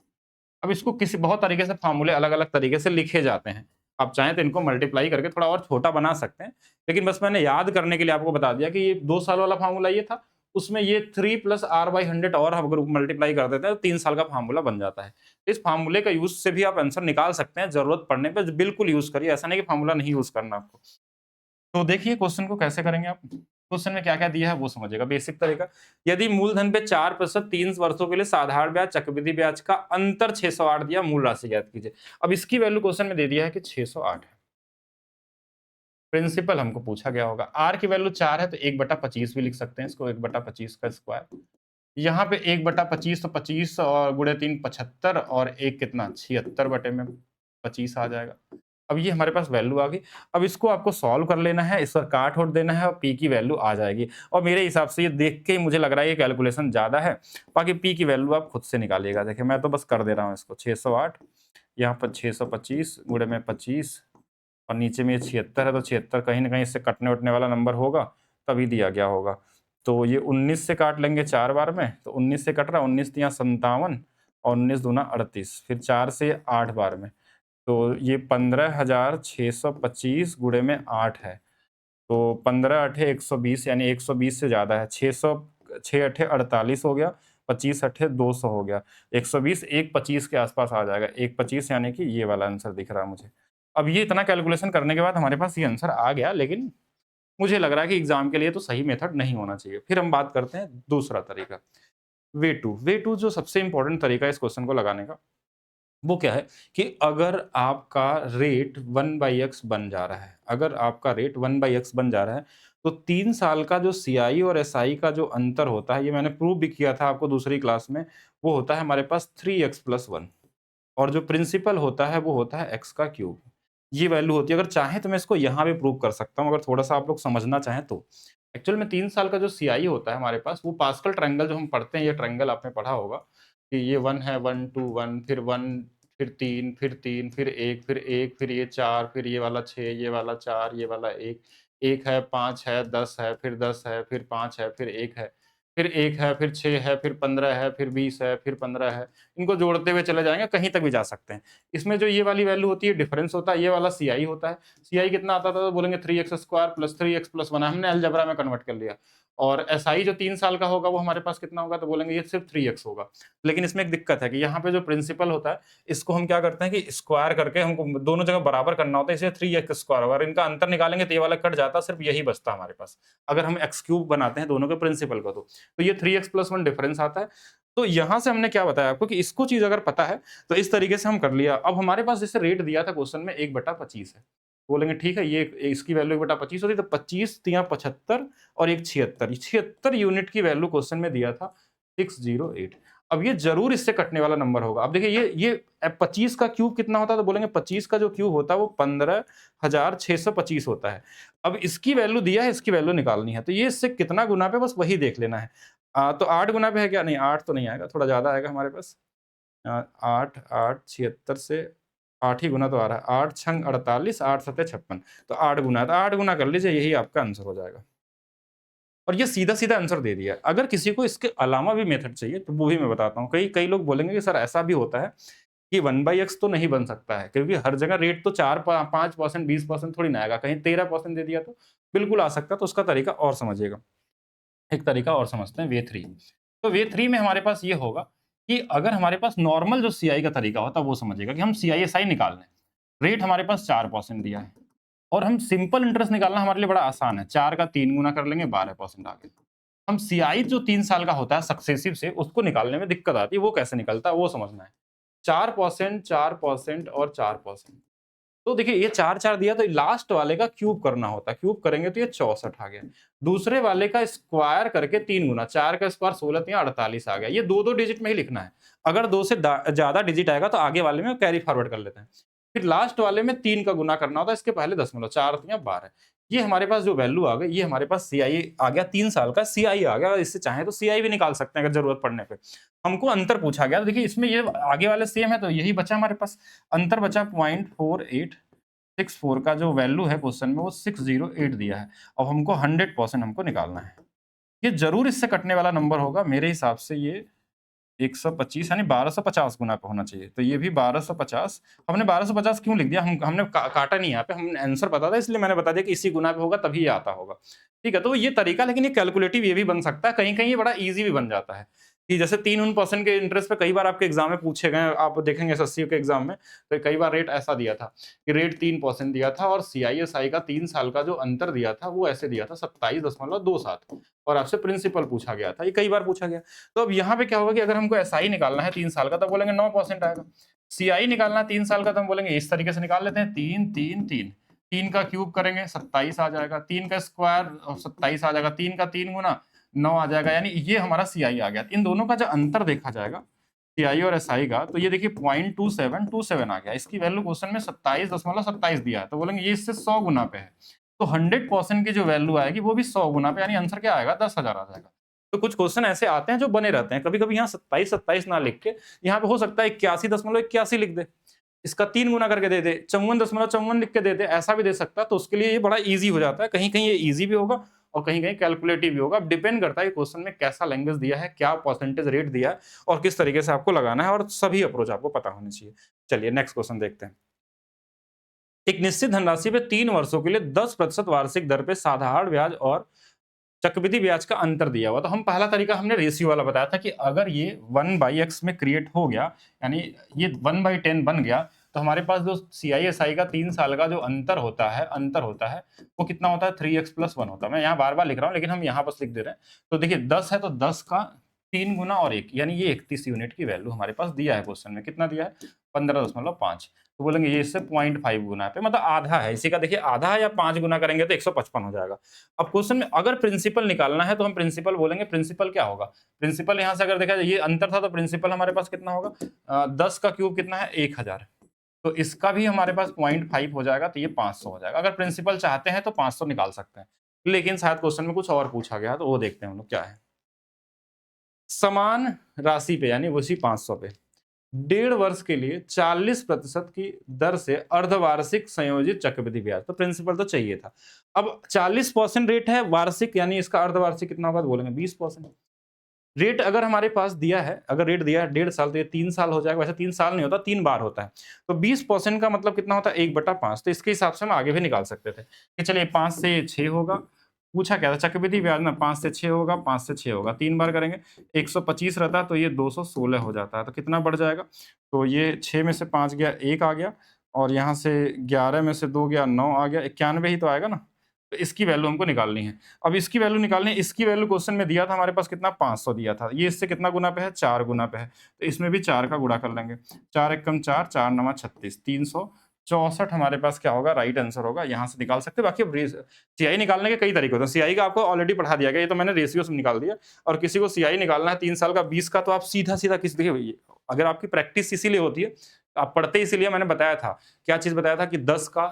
अब इसको किसी बहुत तरीके से फार्मूले अलग-अलग तरीके से लिखे जाते हैं। आप चाहें तो इनको मल्टीप्लाई करके थोड़ा और छोटा बना सकते हैं। लेकिन बस मैंने याद करने के लिए आपको बता दिया कि ये 2 साल वाला फार्मूला ये था, उसमें ये 3 प्लस आर बाई 100 और हम अगर मल्टीप्लाई कर देते हैं तो 3 साल का फार्मूला बन जाता है। इस फार्मूले का यूज़ से भी आप आंसर निकाल सकते हैं, ज़रूरत पड़ने पे बिल्कुल यूज़ करिए, ऐसा नहीं कि फार्मूला नहीं यूज़ करना आपको। तो देखिए क्वेश्चन को कैसे करेंगे आप? क्वेश्चन में क्या-क्या दिया है वो समझिएगा, बेसिक तरीका। यदि मूलधन पे 4% 3 वर्षों के लिए साधारण ब्याज, चक्रवृद्धि ब्याज का अंतर 608 दिया, मूल राशि ज्ञात कीजिए। अब इसकी वैल्यू क्वेश्चन में दे दिया है कि 608 है। प्रिंसिपल हमको पूछा गया होगा। आर की वैल्यू 4 है तो 1/25 भी लिख सकते हैं इसको, 1/25 का स्क्वायर। यहाँ पे 1/25 तो 25 और गुणे 3 75 और 1 कितना 76 बटे में 25 आ जाएगा। अब ये हमारे पास वैल्यू आ गई। अब इसको आपको सॉल्व कर लेना है, इसका काट-वोट देना है और पी की वैल्यू आ जाएगी। और मेरे हिसाब से ये देख के ही मुझे लग रहा है ये कैलकुलेशन ज़्यादा है। बाकी पी की वैल्यू आप खुद से निकालिएगा। देखिए मैं तो बस कर दे रहा हूँ इसको 608 यहाँ पर 625 गुणे में 25 और नीचे में ये 76 है तो 76 कहीं न कहीं इससे कटने-वटने वाला नंबर होगा, तभी दिया गया होगा। तो ये 19 से काट लेंगे 4 बार में, तो 19 से कट रहा है, 19 तिया 57 और 19 दूना 38, फिर 4 से 8 बार में। तो ये 15,625 गुणे में 8 है। तो 15 अठे 120 यानी 120 से ज़्यादा है। 6 अठे 48 हो गया, 25 अठे 200 हो गया। 120 125 के आस-पास आ जाएगा। 125 यानी कि ये वाला आंसर दिख रहा है मुझे। अब ये इतना कैलकुलेशन करने के बाद हमारे पास ये आंसर आ गया, लेकिन मुझे लग रहा है कि एग्ज़ाम के लिए तो सही मेथड नहीं होना चाहिए। फिर हम बात करते हैं दूसरा तरीका, वे टू जो सबसे इम्पोर्टेंट तरीका है इस क्वेश्चन को लगाने का, वो क्या है कि अगर आपका रेट 1/x बन जा रहा है, अगर आपका रेट 1/x बन जा रहा है, तो 3 साल का जो सीआई और एसआई का जो अंतर होता है, ये मैंने प्रूव भी किया था आपको दूसरी क्लास में, वो होता है हमारे पास 3x + 1 और जो प्रिंसिपल होता है, वो होता है x का क्यूब। ये वैल्यू होती है, अगर चाहें तो मैं इसको यहाँ भी प्रूव कर सकता हूँ, अगर थोड़ा-सा आप लोग समझना चाहें तो। एक्चुअल में 3 साल का जो सीआई होता है हमारे पास, वो पास्कल ट्रायंगल जो हम पढ़ते हैं, ये ट्रायंगल आपने पढ़ा होगा कि ये 1 है, 1, 2, 1 फिर 1 फिर 3 फिर 3 फिर 1 फिर 1 फिर ये 4 फिर ये वाला 6 ये वाला 4 ये वाला 1 1 है, 5 है, 10 है, फिर 10 है, फिर 5 है, फिर 1 है, फिर 1 है, फिर 6 है, फिर 15 है, फिर 20 है, फिर 15 है। इनको जोड़ते हुए चले जाएँगे, कहीं तक भी जा सकते हैं। इसमें जो ये वाली वैल्यू होती है, डिफरेंस होता है, ये वाला सीआई होता है। सीआई कितना आता था तो बोलेंगे 3x² + 3x + 1 हमने अलजेब्रा में कन्वर्ट कर लिया। और एसआई जो 3 साल का होगा वो हमारे पास कितना होगा तो बोलेंगे ये सिर्फ 3x होगा। लेकिन इसमें एक दिक्कत है कि यहाँ पे जो प्रिंसिपल होता है, इसको हम क्या करते हैं कि स्क्वायर करके हमको दोनों जगह बराबर करना होता है, इसलिए 3x² होगा। अगर इनका अंतर निकालेंगे तो ये वाला कट जाता, सिर्फ यही बचता हमारे पास। अगर हम x³ बनाते हैं दोनों के प्रिंसिपल को तो ये 3x + 1 डिफरेंस आता है। तो यहाँ से हमने क्या बताया आपको कि इसको चीज़ अगर पता है, तो इस तरीके से हम कर लिया। अब हमारे पास जैसे रेट दिया था क्वेश्चन में 1/25 है। बोलेंगे ठीक है, ये इसकी वैल्यू 1/25 होती है, तो 25 तिया 75 और 1 76, 76 यूनिट की वैल्यू क्वेश्चन में दिया था 608। अब ये ज़रूर इससे कटने वाला नंबर होगा। अब देखिए ये 25 का क्यूब कितना होता है, तो बोलेंगे 25 का जो क्यूब होता है वो 15,625 होता है। अब इसकी वैल्यू दिया है, इसकी वैल्यू निकालनी है, तो ये इससे कितना गुना पे बस वही देख लेना है। तो 8 गुना पे है क्या? नहीं 8 तो नहीं आएगा, थोड़ा ज़्यादा आएगा हमारे पास। 8, 8 76 से 8 ही गुना तो आ रहा है। 8 छंग 48, 8 सत्ते 56 तो 8 गुना है, तो 8 गुना कर लीजिए, यही आपका आंसर हो जाएगा। और ये सीधा-सीधा आंसर दे दिया है। अगर किसी को इसके अलावा भी मेथड चाहिए, तो वो भी मैं बताता हूँ। कई कई लोग बोलेंगे कि सर ऐसा भी होता है कि 1/x तो नहीं बन सकता है, क्योंकि हर जगह रेट तो 4 प 5% 20% थोड़ी ना आएगा, कहीं 13% दे दिया तो बिल्कुल आ सकता है, तो उसका तरीका और समझिएगा। एक तरीका और समझते हैं वे 3। तो वे 3 में हमारे पास ये होगा कि अगर हमारे पास नॉर्मल जो सीआई का तरीका होता है वो समझिएगा कि हम सीआईएसआई निकाल रहे हैं। रेट हमारे पास 4% दिया है और हम सिंपल इंटरेस्ट निकालना हमारे लिए बड़ा आसान है। 4 का 3 गुना कर लेंगे 12% आ गया। हम सीआई जो 3 साल का होता है सक्सेसिव से उसको निकालने में दिक्कत आती है, वो कैसे निकलता है वो समझना है। 4%, 4% और 4%। तो देखिए ये 4-4 दिया तो लास्ट वाले का क्यूब करना होता है। क्यूब करेंगे तो ये 64 आ गया। दूसरे वाले का स्क्वायर करके 3 गुना, 4 का स्क्वायर 16 तिया 48 आ गया। ये 2-2 डिजिट में ही लिखना है। अगर 2 से ज़्यादा डिजिट आएगा तो आगे वाले में कैरी फॉरवर्ड कर लेते हैं। फिर लास्ट वाले में 3 का गुना करना होता है, इसके पहले दशमलव 4 तिया 12। ये हमारे पास जो वैल्यू आ गई, ये हमारे पास सीआई आ गया, 3 साल का सीआई आ गया। इससे चाहें तो सीआई भी निकाल सकते हैं अगर जरूरत पड़ने पे। हमको अंतर पूछा गया, तो देखिए इसमें ये आगे वाले सेम है तो यही बचा हमारे पास। अंतर बचा 0.4864 का जो वैल्यू है क्वेश्चन में वो 608 दिया है। अब हमको 100% हमको निकालना है। ये ज़रूर इससे कटने वाला नंबर होगा मेरे हिसाब से। ये 125 यानी 1250 गुना पे होना चाहिए। तो ये भी 1250, हमने 1250 क्यों लिख दिया? हमने काटा नहीं यहाँ पे, हमने आंसर पता था इसलिए मैंने बता दिया कि इसी गुना पे होगा तभी ये आता होगा। ठीक है, तो ये तरीका, लेकिन ये कैलकुलेटिव ये भी बन सकता है, कहीं-कहीं ये बड़ा ईज़ी भी बन जाता है, कि जैसे 3% के इंटरेस्ट पे कई बार आपके एग्ज़ाम में पूछे गए हैं, आप देखेंगे एसएससी के एग्ज़ाम में, तो कई बार रेट ऐसा दिया था, कि रेट 3% दिया था और सीआईएसआई का 3 साल का जो अंतर दिया था, वो ऐसे दिया था 27.27 और आपसे प्रिंसिपल पूछा गया था, ये कई बार पूछा गया। तो अब यहाँ पे क्या होगा कि अगर हमको एसआई निकालना है 3 साल का, तब बोलेंगे 9% आएगा। सीआई निकालना है 3 साल का, तो हम बोलेंगे इस तरीके से निकाल लेते हैं, 3, 3, 3। 3 का क्यूब करेंगे 27 आ जाएगा, 3 का स्क्वायर 27 आ जाएगा, 3 का 3 गुना 9 आ जाएगा, यानी ये हमारा सीआई आ गया। इन दोनों का जो अंतर देखा जाएगा, सीआई और एसआई का, तो ये देखिए 0.2727 आ गया। इसकी वैल्यू क्वेश्चन में 27.27 दिया है, तो बोलेंगे ये इससे 100 गुना पे है। तो 100% की जो वैल्यू आएगी वो भी 100 गुना पे, यानी आंसर क्या आएगा? 10,000 आ जाएगा। तो कुछ क्वेश्चन ऐसे आते हैं जो बने रहते हैं। कभी-कभी यहाँ 27-27 ना लिख के, यहाँ पे हो सकता है 81.81 लिख दे। इसका 3 गुना करके दे दे, 54.54 लिख के दे दे, ऐसा भी दे सकता है। तो उसके लिए ये बड़ा ईज़ी हो जाता है। कहीं-कहीं ये ईज़ी भी होगा और कहीं-कहीं कैलकुलेटिव भी होगा। अब डिपेंड करता है कि क्वेश्चन में कैसा लैंग्वेज दिया है, क्या परसेंटेज रेट दिया है और किस तरीके से आपको लगाना है, और सभी अप्रोच आपको पता होनी चाहिए। चलिए नेक्स्ट क्वेश्चन देखते हैं। एक निश्चित धनराशि पे 3 वर्षों के लिए 10% वार्षिक दर पे साधारण ब्याज और चक्रवृद्धि ब्याज का अंतर दिया हुआ। तो हम पहला तरीका हमने रेशियो वाला बताया था कि अगर ये 1/x में क्रिएट हो गया, यानी ये 1/10 बन गया, तो हमारे पास जो सीआईएसआई का 3 साल का जो अंतर होता है, वो कितना होता है? 3x + 1 होता है। मैं यहाँ बार-बार लिख रहा हूँ, लेकिन हम यहाँ बस लिख दे रहे हैं। तो देखिए 10 है, तो 10 का 3 गुना और 1, यानी ये 31 यूनिट की वैल्यू हमारे पास दिया है क्वेश्चन में। कितना दिया है? 15.5। तो बोलेंगे ये इससे 0.5 गुना पे, मतलब आधा है। इसी का देखिए आधा है, या 5 गुना करेंगे तो 155 हो जाएगा। अब क्वेश्चन में अगर प्रिंसिपल निकालना है, तो हम प्रिंसिपल बोलेंगे। प्रिंसिपल क्या होगा? प्रिंसिपल यहाँ से अगर देखा जाए, ये अंतर था, तो प्रिंसिपल हमारे पास कितना होगा? 10 का क्यूब कितना है? 1000। तो इसका भी हमारे पास 0.5 हो जाएगा, तो ये 500 हो जाएगा। अगर प्रिंसिपल चाहते हैं तो 500 निकाल सकते हैं, लेकिन शायद क्वेश्चन में कुछ और पूछा गया, तो वो देखते हैं हम लोग क्या है। समान राशि पे, यानी उसी 500 पे 1.5 वर्ष के लिए 40% की दर से अर्धवार्षिक संयोजित चक्रवृद्धि ब्याज। तो प्रिंसिपल तो चाहिए था। अब 40% रेट है वार्षिक, यानी इसका अर्धवार्षिक कितना होगा? तो बोलेंगे 20%। रेट अगर हमारे पास दिया है, अगर रेट दिया है 1.5 साल, तो ये 3 साल हो जाएगा। वैसे 3 साल नहीं होता, 3 बार होता है। तो 20% का मतलब कितना होता है? 1/5। तो इसके हिसाब से हम आगे भी निकाल सकते थे कि चलिए 5 से 6 होगा। पूछा क्या था? चक्रवृद्धि ब्याज में 5 से 6 होगा, 5 से 6 होगा, 3 बार करेंगे। 125 रहता है, तो ये 216 हो जाता है। तो कितना बढ़ जाएगा? तो ये 6 में से 5 गया, 1 आ गया, और यहाँ से 11 में से 2 गया, 9 आ गया, 91 ही तो आएगा ना? तो इसकी वैल्यू हमको निकालनी है। अब इसकी वैल्यू निकालनी है, इसकी वैल्यू क्वेश्चन में दिया था हमारे पास कितना? 500 दिया था। ये इससे कितना गुना पे है? 4 गुना पे है। तो इसमें भी 4 का गुणा कर लेंगे। 4 एकम 4, 4 नवा 36, 364 हमारे पास क्या होगा? राइट आंसर होगा। यहाँ से निकाल सकते हैं। बाकी अब सीआई निकालने के कई तरीके होते हैं। सीआई का आपको ऑलरेडी पढ़ा दिया गया, ये तो मैंने रेशियो से निकाल दिया। और किसी को सीआई निकालना है 3 साल का 20 का, तो आप सीधा-सीधा किस देखिए, अगर आपकी प्रैक्टिस इसीलिए होती है, आप पढ़ते इसीलिए, मैंने बताया था। क्या चीज़ बताया था? कि 10 का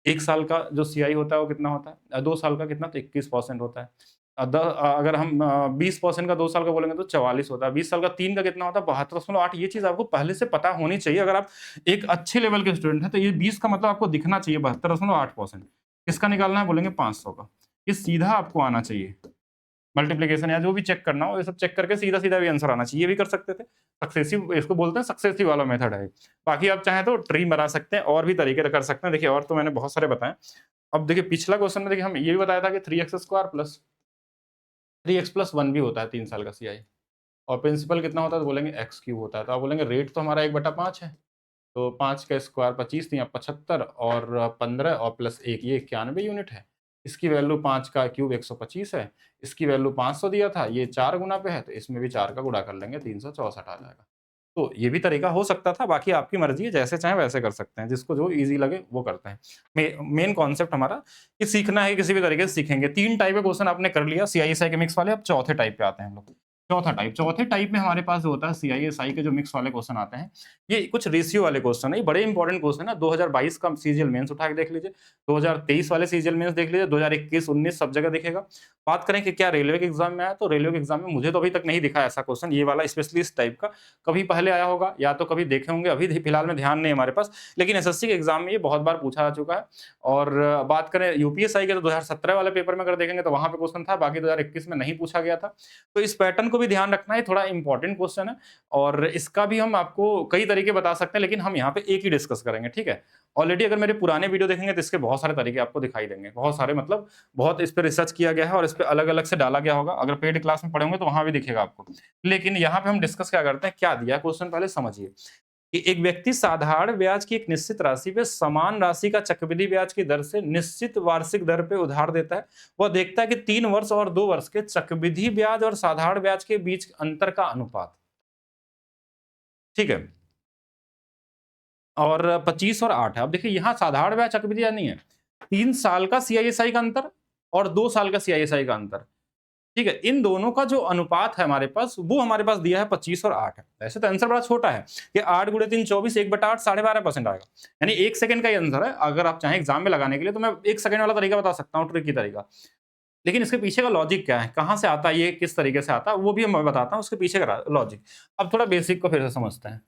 1 साल का जो सीआई होता है वो कितना होता है? 2 साल का कितना? तो 21% होता है। अगर हम 20% का 2 साल का बोलेंगे तो 44 होता है। 20 साल का 3 का कितना होता है? 72.8। ये चीज़ आपको पहले से पता होनी चाहिए। अगर आप एक अच्छे लेवल के स्टूडेंट हैं, तो ये 20 का मतलब आपको दिखना चाहिए 72.8%। किसका निकालना है? बोलेंगे 500 का। ये सीधा आपको आना चाहिए। मल्टीप्लिकेशन या जो भी चेक करना हो, ये सब चेक करके सीधा-सीधा भी आंसर आना चाहिए। ये भी कर सकते थे। सक्सेसिव, इसको बोलते हैं सक्सेसिव वाला मेथड है। बाकी आप चाहें तो ट्री बना सकते हैं, और भी तरीके कर सकते हैं। देखिए और तो मैंने बहुत सारे बताए। अब देखिए पिछला क्वेश्चन में देखिए हम ये भी बताया था कि 3x² प्लस 3x+1 भी होता है 3 साल का सीआई, और प्रिंसिपल कितना होता है? तो बोलेंगे x क्यूब होता है। तो आप बोलेंगे रेट तो हमारा 1/5 है, तो 5 का स्क्वायर 25 या 75, और 15 और प्लस 1 ये 91 यूनिट है। इसकी वैल्यू 5 का क्यूब 125 है। इसकी वैल्यू 500 दिया था, ये 4 गुना पे है, तो इसमें भी 4 का गुणा कर लेंगे, 364 आ जाएगा। तो ये भी तरीका हो सकता था, बाकी आपकी मर्ज़ी है, जैसे चाहें वैसे कर सकते हैं, जिसको जो ईज़ी लगे वो करते हैं। मेन कॉन्सेप्ट हमारा कि सीखना है, किसी भी तरीके से सीखेंगे। 3 टाइप के क्वेश्चन आपने कर लिया सीआईएसआई के मिक्स वाले, अब चौथे टाइप पे आते हैं हम लोग। चौथे टाइप में हमारे पास जो होता है सीआईएसआई के जो मिक्स वाले क्वेश्चन आते हैं, ये कुछ रेशियो वाले क्वेश्चन है, ये बड़े इंपॉर्टेंट क्वेश्चन है। 2022 का सीजीएल मेंस उठा के देख लीजिए, 2023 वाले सीजीएल मेंस देख लीजिए, 2021, 19 सब जगह दिखेगा। बात करें कि क्या रेलवे के एग्जाम में आया, तो रेलवे के एग्जाम में मुझे तो अभी तक नहीं दिखा ऐसा क्वेश्चन, ये वाला स्पेशली इस टाइप का। कभी पहले आया होगा या तो कभी देखे होंगे, अभी फिलहाल में ध्यान नहीं है हमारे पास, लेकिन एसएससी के एग्जाम में ये बहुत बार पूछा जा चुका है। और बात करें यूपीएसआई के, तो 2017 वाले पेपर में अगर देखेंगे तो वहां पे क्वेश्चन था, बाकी 2021 में नहीं पूछा गया था। तो इस पैटर्न को भी ध्यान रखना है, थोड़ा इंपॉर्टेंट क्वेश्चन है और इसका भी हम आपको कई तरीके बता सकते हैं, लेकिन हम यहाँ पे एक ही डिस्कस करेंगे, ठीक है? ऑलरेडी अगर मेरे पुराने वीडियो देखेंगे तो इसके बहुत सारे तरीके आपको दिखाई देंगे। बहुत सारे मतलब बहुत इस पे रिसर्च किया गया है और इस पे अलग-अलग से डाला गया होगा। अगर पेड क्लास में पढ़े होंगे तो वहाँ भी दिखेगा आपको। लेकिन यहाँ पे हम डिस्कस क्या करते हैं, क्या दिया है क्वेश्चन पहले समझिए। कि एक व्यक्ति साधारण ब्याज की एक निश्चित राशि पे समान राशि का चक्रवृद्धि ब्याज की दर से निश्चित वार्षिक दर पे उधार देता है। वह देखता है कि 3 वर्ष और 2 वर्ष के चक्रवृद्धि ब्याज और साधारण ब्याज के बीच अंतर का अनुपात। ठीक है? और 25 और 8 है। अब देखिए यहाँ साधारण ब्याज चक्रवृद्धि ब्याज नहीं है। 3 साल का सीआईएसआई का अंतर और 2 साल का सीआईएसआई का अंतर। ठीक है, इन दोनों का जो अनुपात है हमारे पास, वो हमारे पास दिया है 25 और 8 है। वैसे तो आंसर बड़ा छोटा है कि 8 गुणे 3 24, 1/8 12.5% आएगा। यानी 1 सेकंड का ही आंसर है। अगर आप चाहें एग्जाम में लगाने के लिए तो मैं 1 सेकंड वाला तरीका बता सकता हूँ, ट्रिकी तरीका। लेकिन इसके पीछे का लॉजिक क्या है, कहाँ से आता है ये, किस तरीके से आता है, वो भी मैं बताता हूँ उसके पीछे का लॉजिक। अब थोड़ा बेसिक को फिर से समझते हैं।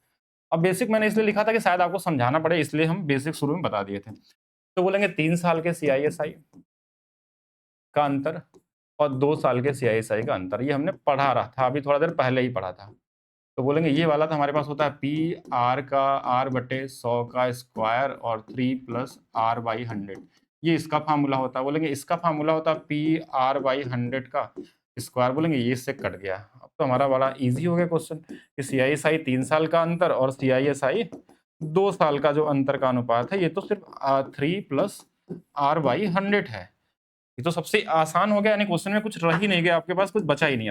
अब बेसिक मैंने इसलिए लिखा था कि शायद आपको समझाना पड़े, इसलिए हम बेसिक शुरू में बता दिए थे। तो बोलेंगे 3 साल के सीआईएसआई का अंतर और 2 साल के सीआईएसआई का अंतर, ये हमने पढ़ा रहा था, अभी थोड़ा देर पहले ही पढ़ा था। तो बोलेंगे ये वाला तो हमारे पास होता है पी आर का आर बटे 100 का स्क्वायर और 3 प्लस आर बाई 100, ये इसका फार्मूला होता है। बोलेंगे इसका फार्मूला होता है पी आर बाई 100 का स्क्वायर। बोलेंगे ये इससे कट गया। अब तो हमारा बड़ा इजी हो गया क्वेश्चन कि सीआईएसआई 3 साल का अंतर और सीआईएसआई 2 साल का जो अंतर का अनुपात है, ये तो सिर्फ 3 प्लस आर बाई 100 है। ये तो सबसे आसान हो गया, यानी क्वेश्चन में कुछ रह ही नहीं गया, आपके पास कुछ बचा ही नहीं।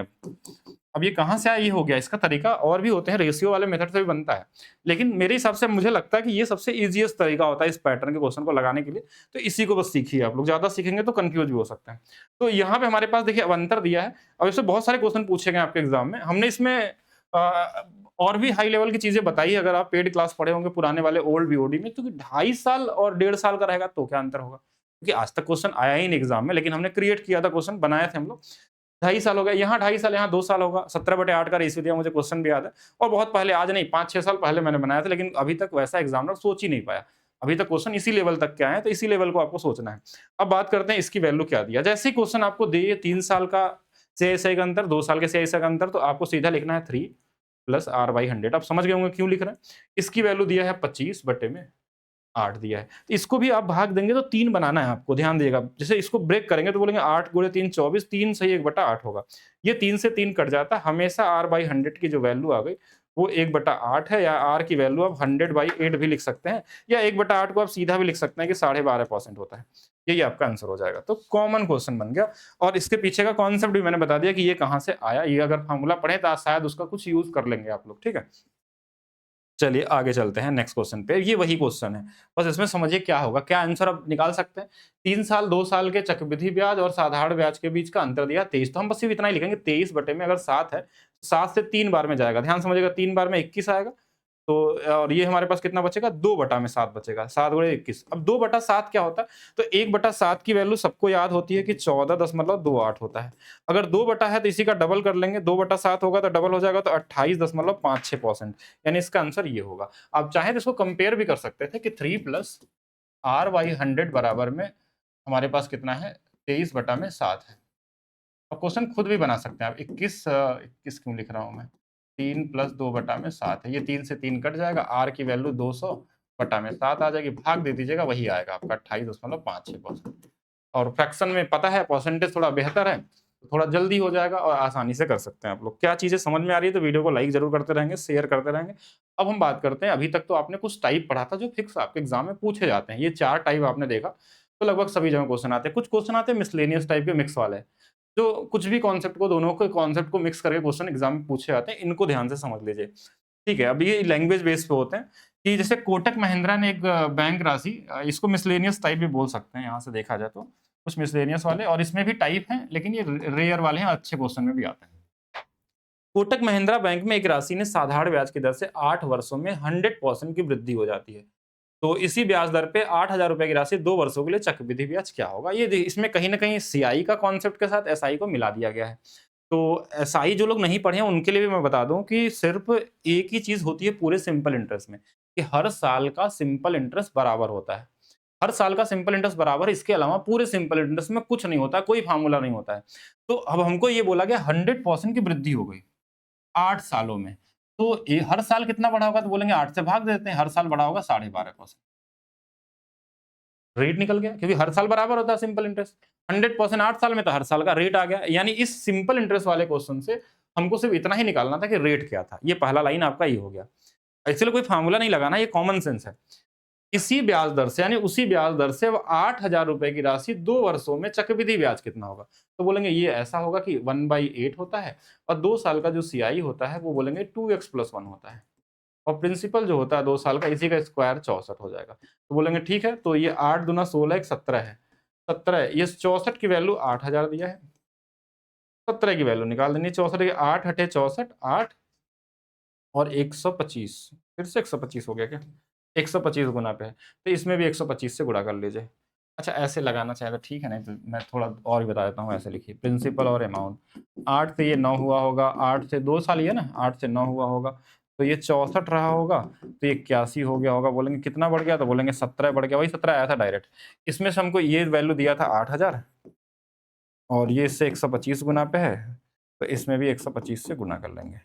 अब ये कहाँ से आया, ये हो गया। इसका तरीका और भी होते हैं, रेशियो वाले मेथड से भी बनता है, लेकिन मेरे हिसाब से मुझे लगता है कि ये सबसे इजीएस्ट तरीका होता है इस पैटर्न के क्वेश्चन को लगाने के लिए। तो इसी को बस सीखिए आप लोग, ज्यादा सीखेंगे तो कंफ्यूज भी हो सकते हैं। तो यहाँ पे हमारे पास देखिए अब अंतर दिया है। अब इससे बहुत सारे क्वेश्चन पूछे गए आपके एग्जाम में। हमने इसमें और भी हाई लेवल की चीजें बताई। अगर आप पेड क्लास पढ़े होंगे पुराने वाले ओल्ड बीओडी में, तो 2.5 साल और 1.5 साल का रहेगा तो क्या अंतर होगा, क्योंकि आज तक क्वेश्चन आया ही नहीं एग्जाम में, लेकिन हमने क्रिएट किया था, क्वेश्चन बनाए थे हम लोग। 2.5 साल हो गया, यहाँ 2.5 साल, यहाँ 2 साल होगा। 17/8 का रेशियो दिया, मुझे क्वेश्चन भी याद है। और बहुत पहले, आज नहीं 5-6 साल पहले मैंने बनाया था, लेकिन अभी तक वैसा एग्जामिनर सोच ही नहीं पाया। अभी तक क्वेश्चन इसी लेवल तक के आए हैं, तो इसी लेवल को आपको सोचना है। अब बात करते हैं इसकी वैल्यू क्या दिया। जैसे ही क्वेश्चन आपको दे 3 साल का सीआईएसआई का अंतर, 2 साल के सीआईएसआई का अंतर, तो आपको सीधा लिखना है 3 प्लस आर बाई 100। आप समझ गए होंगे क्यों लिख रहे हैं। इसकी वैल्यू दिया है 25/8 दिया है। तो इसको भी आप भाग देंगे तो 3 बनाना है आपको, ध्यान दिएगा। जैसे इसको ब्रेक करेंगे तो बोलेंगे 8 गुणे 3 24, 3 सही 1/8 होगा। ये 3 से 3 कट जाता है। हमेशा r बाई 100 की जो वैल्यू आ गई वो 1/8 है, या r की वैल्यू आप 100/8 भी लिख सकते हैं, या 1/8 को आप सीधा भी लिख सकते हैं कि 12.5% होता है। यही आपका आंसर हो जाएगा। तो कॉमन क्वेश्चन बन गया, और इसके पीछे का कॉन्सेप्ट भी मैंने बता दिया कि ये कहाँ से आया। ये अगर फॉर्मूला पढ़े तो शायद उसका कुछ यूज कर लेंगे आप लोग, ठीक है। चलिए आगे चलते हैं नेक्स्ट क्वेश्चन पे। ये वही क्वेश्चन है, बस इसमें समझिए क्या होगा, क्या आंसर आप निकाल सकते हैं। 3 साल 2 साल के चक्रवृद्धि ब्याज और साधारण ब्याज के बीच का अंतर दिया 23, तो हम बस सिर्फ इतना ही लिखेंगे 23 बटे में अगर 7 है, 7 से 3 बार में जाएगा। ध्यान समझिएगा, 3 बार में 21 आएगा। तो और ये हमारे पास कितना बचेगा, 2/7 बचेगा। 7 गुणे 21। अब 2/7 क्या होता है, तो 1/7 की वैल्यू सबको याद होती है कि 14.28 होता है। अगर 2 बटा है तो इसी का डबल कर लेंगे, 2/7 होगा तो डबल हो जाएगा, तो 28.56%, यानी इसका आंसर ये होगा। आप चाहे तो इसको कंपेयर भी कर सकते थे कि 3 प्लस आर बाई 100 बराबर में हमारे पास कितना है, 23/7 है। और क्वेश्चन खुद भी बना सकते हैं आप। 21 क्यों लिख रहा हूँ मैं, 3 प्लस 2/7 है। ये 3 से 3 कट जाएगा, आर की वैल्यू 200/7 आ जाएगी। भाग दे दीजिएगा, वही आएगा आपका 28.56%। और फ्रैक्शन में पता है परसेंटेज थोड़ा बेहतर है, तो थोड़ा जल्दी हो जाएगा और आसानी से कर सकते हैं आप लोग। क्या चीजें समझ में आ रही है तो वीडियो को लाइक जरूर करते रहेंगे, शेयर करते रहेंगे। अब हम बात करते हैं, अभी तक तो आपने कुछ टाइप पढ़ा था जो फिक्स आपके एग्जाम में पूछे जाते हैं। ये 4 टाइप आपने देखा, तो लगभग सभी जगह क्वेश्चन आते हैं। कुछ क्वेश्चन आते हैं मिसलेनियस टाइप के, मिक्स वाले, जो कुछ भी कॉन्सेप्ट को, दोनों के कॉन्सेप्ट को मिक्स करके क्वेश्चन एग्जाम में पूछे जाते हैं। इनको ध्यान से समझ लीजिए, ठीक है। अब ये लैंग्वेज बेस पे होते हैं कि जैसे कोटक महिंद्रा ने एक बैंक राशि, इसको मिसलेनियस टाइप भी बोल सकते हैं यहाँ से देखा जाए तो। कुछ मिसलेनियस वाले, और इसमें भी टाइप हैं, लेकिन ये रेयर वाले हैं, अच्छे क्वेश्चन में भी आते हैं। कोटक महिंद्रा बैंक में एक राशि ने साधारण ब्याज की दर से 8 वर्षों में 100% की वृद्धि हो जाती है। तो इसी ब्याज दर पे 8,000 रुपए की राशि 2 वर्षों के लिए चक्रवृद्धि ब्याज क्या होगा। ये इसमें कहीं ना कहीं सीआई का कॉन्सेप्ट के साथ एसआई को मिला दिया गया है। तो एसआई जो लोग नहीं पढ़े हैं उनके लिए भी मैं बता दूं कि सिर्फ एक ही चीज होती है पूरे सिंपल इंटरेस्ट में, कि हर साल का सिंपल इंटरेस्ट बराबर होता है। हर साल का सिंपल इंटरेस्ट बराबर है, इसके अलावा पूरे सिंपल इंटरेस्ट में कुछ नहीं होता, कोई फार्मूला नहीं होता है। तो अब हमको ये बोला गया 100% की वृद्धि हो गई, 8 सालों में। तो हर साल कितना बढ़ा होगा, तो बोलेंगे 8 से भाग देते हैं, हर साल बढ़ा होगा 12.5%। रेट निकल गया, क्योंकि हर साल बराबर होता है सिंपल इंटरेस्ट। 100% 8 साल में, तो हर साल का रेट आ गया। यानी इस सिंपल इंटरेस्ट वाले क्वेश्चन से हमको सिर्फ इतना ही निकालना था कि रेट क्या था। ये पहला लाइन आपका ये हो गया। एक्चुअली कोई फार्मूला नहीं लगाना, ये कॉमन सेंस है। इसी ब्याज दर से, यानी उसी ब्याज दर से 8,000 रुपए की राशि 2 वर्षों में चक्रवृद्धि ब्याज कितना होगा? तो बोलेंगे ये ऐसा होगा कि 1/8 होता है, और 2 साल का जो सीआई होता है वो बोलेंगे 2x + 1 होता है, और प्रिंसिपल जो होता है 2 साल का, इसी का स्क्वायर 64 हो जाएगा। तो बोलेंगे ठीक है, तो ये 8 दूना 16 एक 17 है। 17 ये 64 की वैल्यू 8,000 दिया है। 17 की वैल्यू निकाल देनी है। 64 के 8 हटे 64, 8 और 125, फिर से 125 हो गया क्या? 125 गुना पे है, तो इसमें भी 125 से गुणा कर लीजिए। अच्छा, ऐसे लगाना चाहे तो ठीक है, नहीं तो मैं थोड़ा और भी बता देता हूँ। ऐसे लिखिए, प्रिंसिपल और अमाउंट। 8 से ये 9 हुआ होगा, 8 से 2 साल ही है ना, 8 से 9 हुआ होगा, तो ये 64 रहा होगा, तो ये 81 हो गया होगा। बोलेंगे कितना बढ़ गया, तो बोलेंगे 17 बढ़ गया। वही 17 आया था डायरेक्ट। इसमें से हमको ये वैल्यू दिया था 8,000, और ये इससे 125 गुना पे है, तो इसमें भी 125 से गुना कर लेंगे।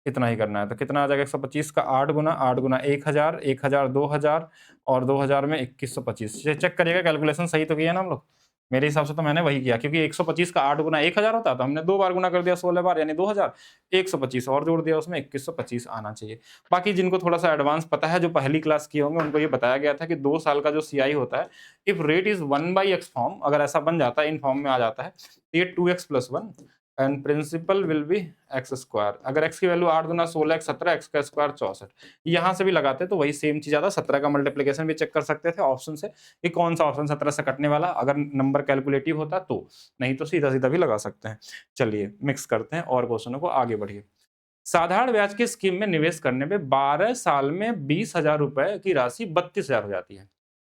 इतना ही करना है, तो कितना आ जाएगा? 125 का 8 गुना, 8 गुना 1000, 1000 2000, और 2000 में 2125। चेक करिएगा कैलकुलेशन सही तो किया ना हम लोग? मेरे हिसाब से तो मैंने वही किया, क्योंकि 125 का 8 गुना 1000 होता है, तो हमने 2 बार गुना कर दिया 16 बार, यानी 2000। 125 और जोड़ दिया उसमें, 2125 आना चाहिए। बाकी जिनको थोड़ा सा एडवांस पता है, जो पहली क्लास किए होंगे, उनको ये बताया गया था कि 2 साल का जो सीआई होता है, if rate is 1/x form, अगर ऐसा बन जाता है, इन फॉर्म में आ जाता है, तो ये 2x + 1 and principal will be X square. अगर x की वैल्यू 8 गुना 16 x 17, x का स्क्वायर 64। यहाँ से भी लगाते तो वही सेम चीज आता। 17 का मल्टीप्लिकेशन भी चेक कर सकते थे ऑप्शन से कि कौन सा ऑप्शन 17 से कटने वाला, अगर नंबर कैलकुलेटिव होता तो, नहीं तो सीधा सीधा भी लगा सकते हैं। चलिए मिक्स करते हैं और क्वेश्चनों को, आगे बढ़िए। साधारण ब्याज की स्कीम में निवेश करने पे 12 साल में 20,000 रुपए की राशि 32,000 हो जाती है।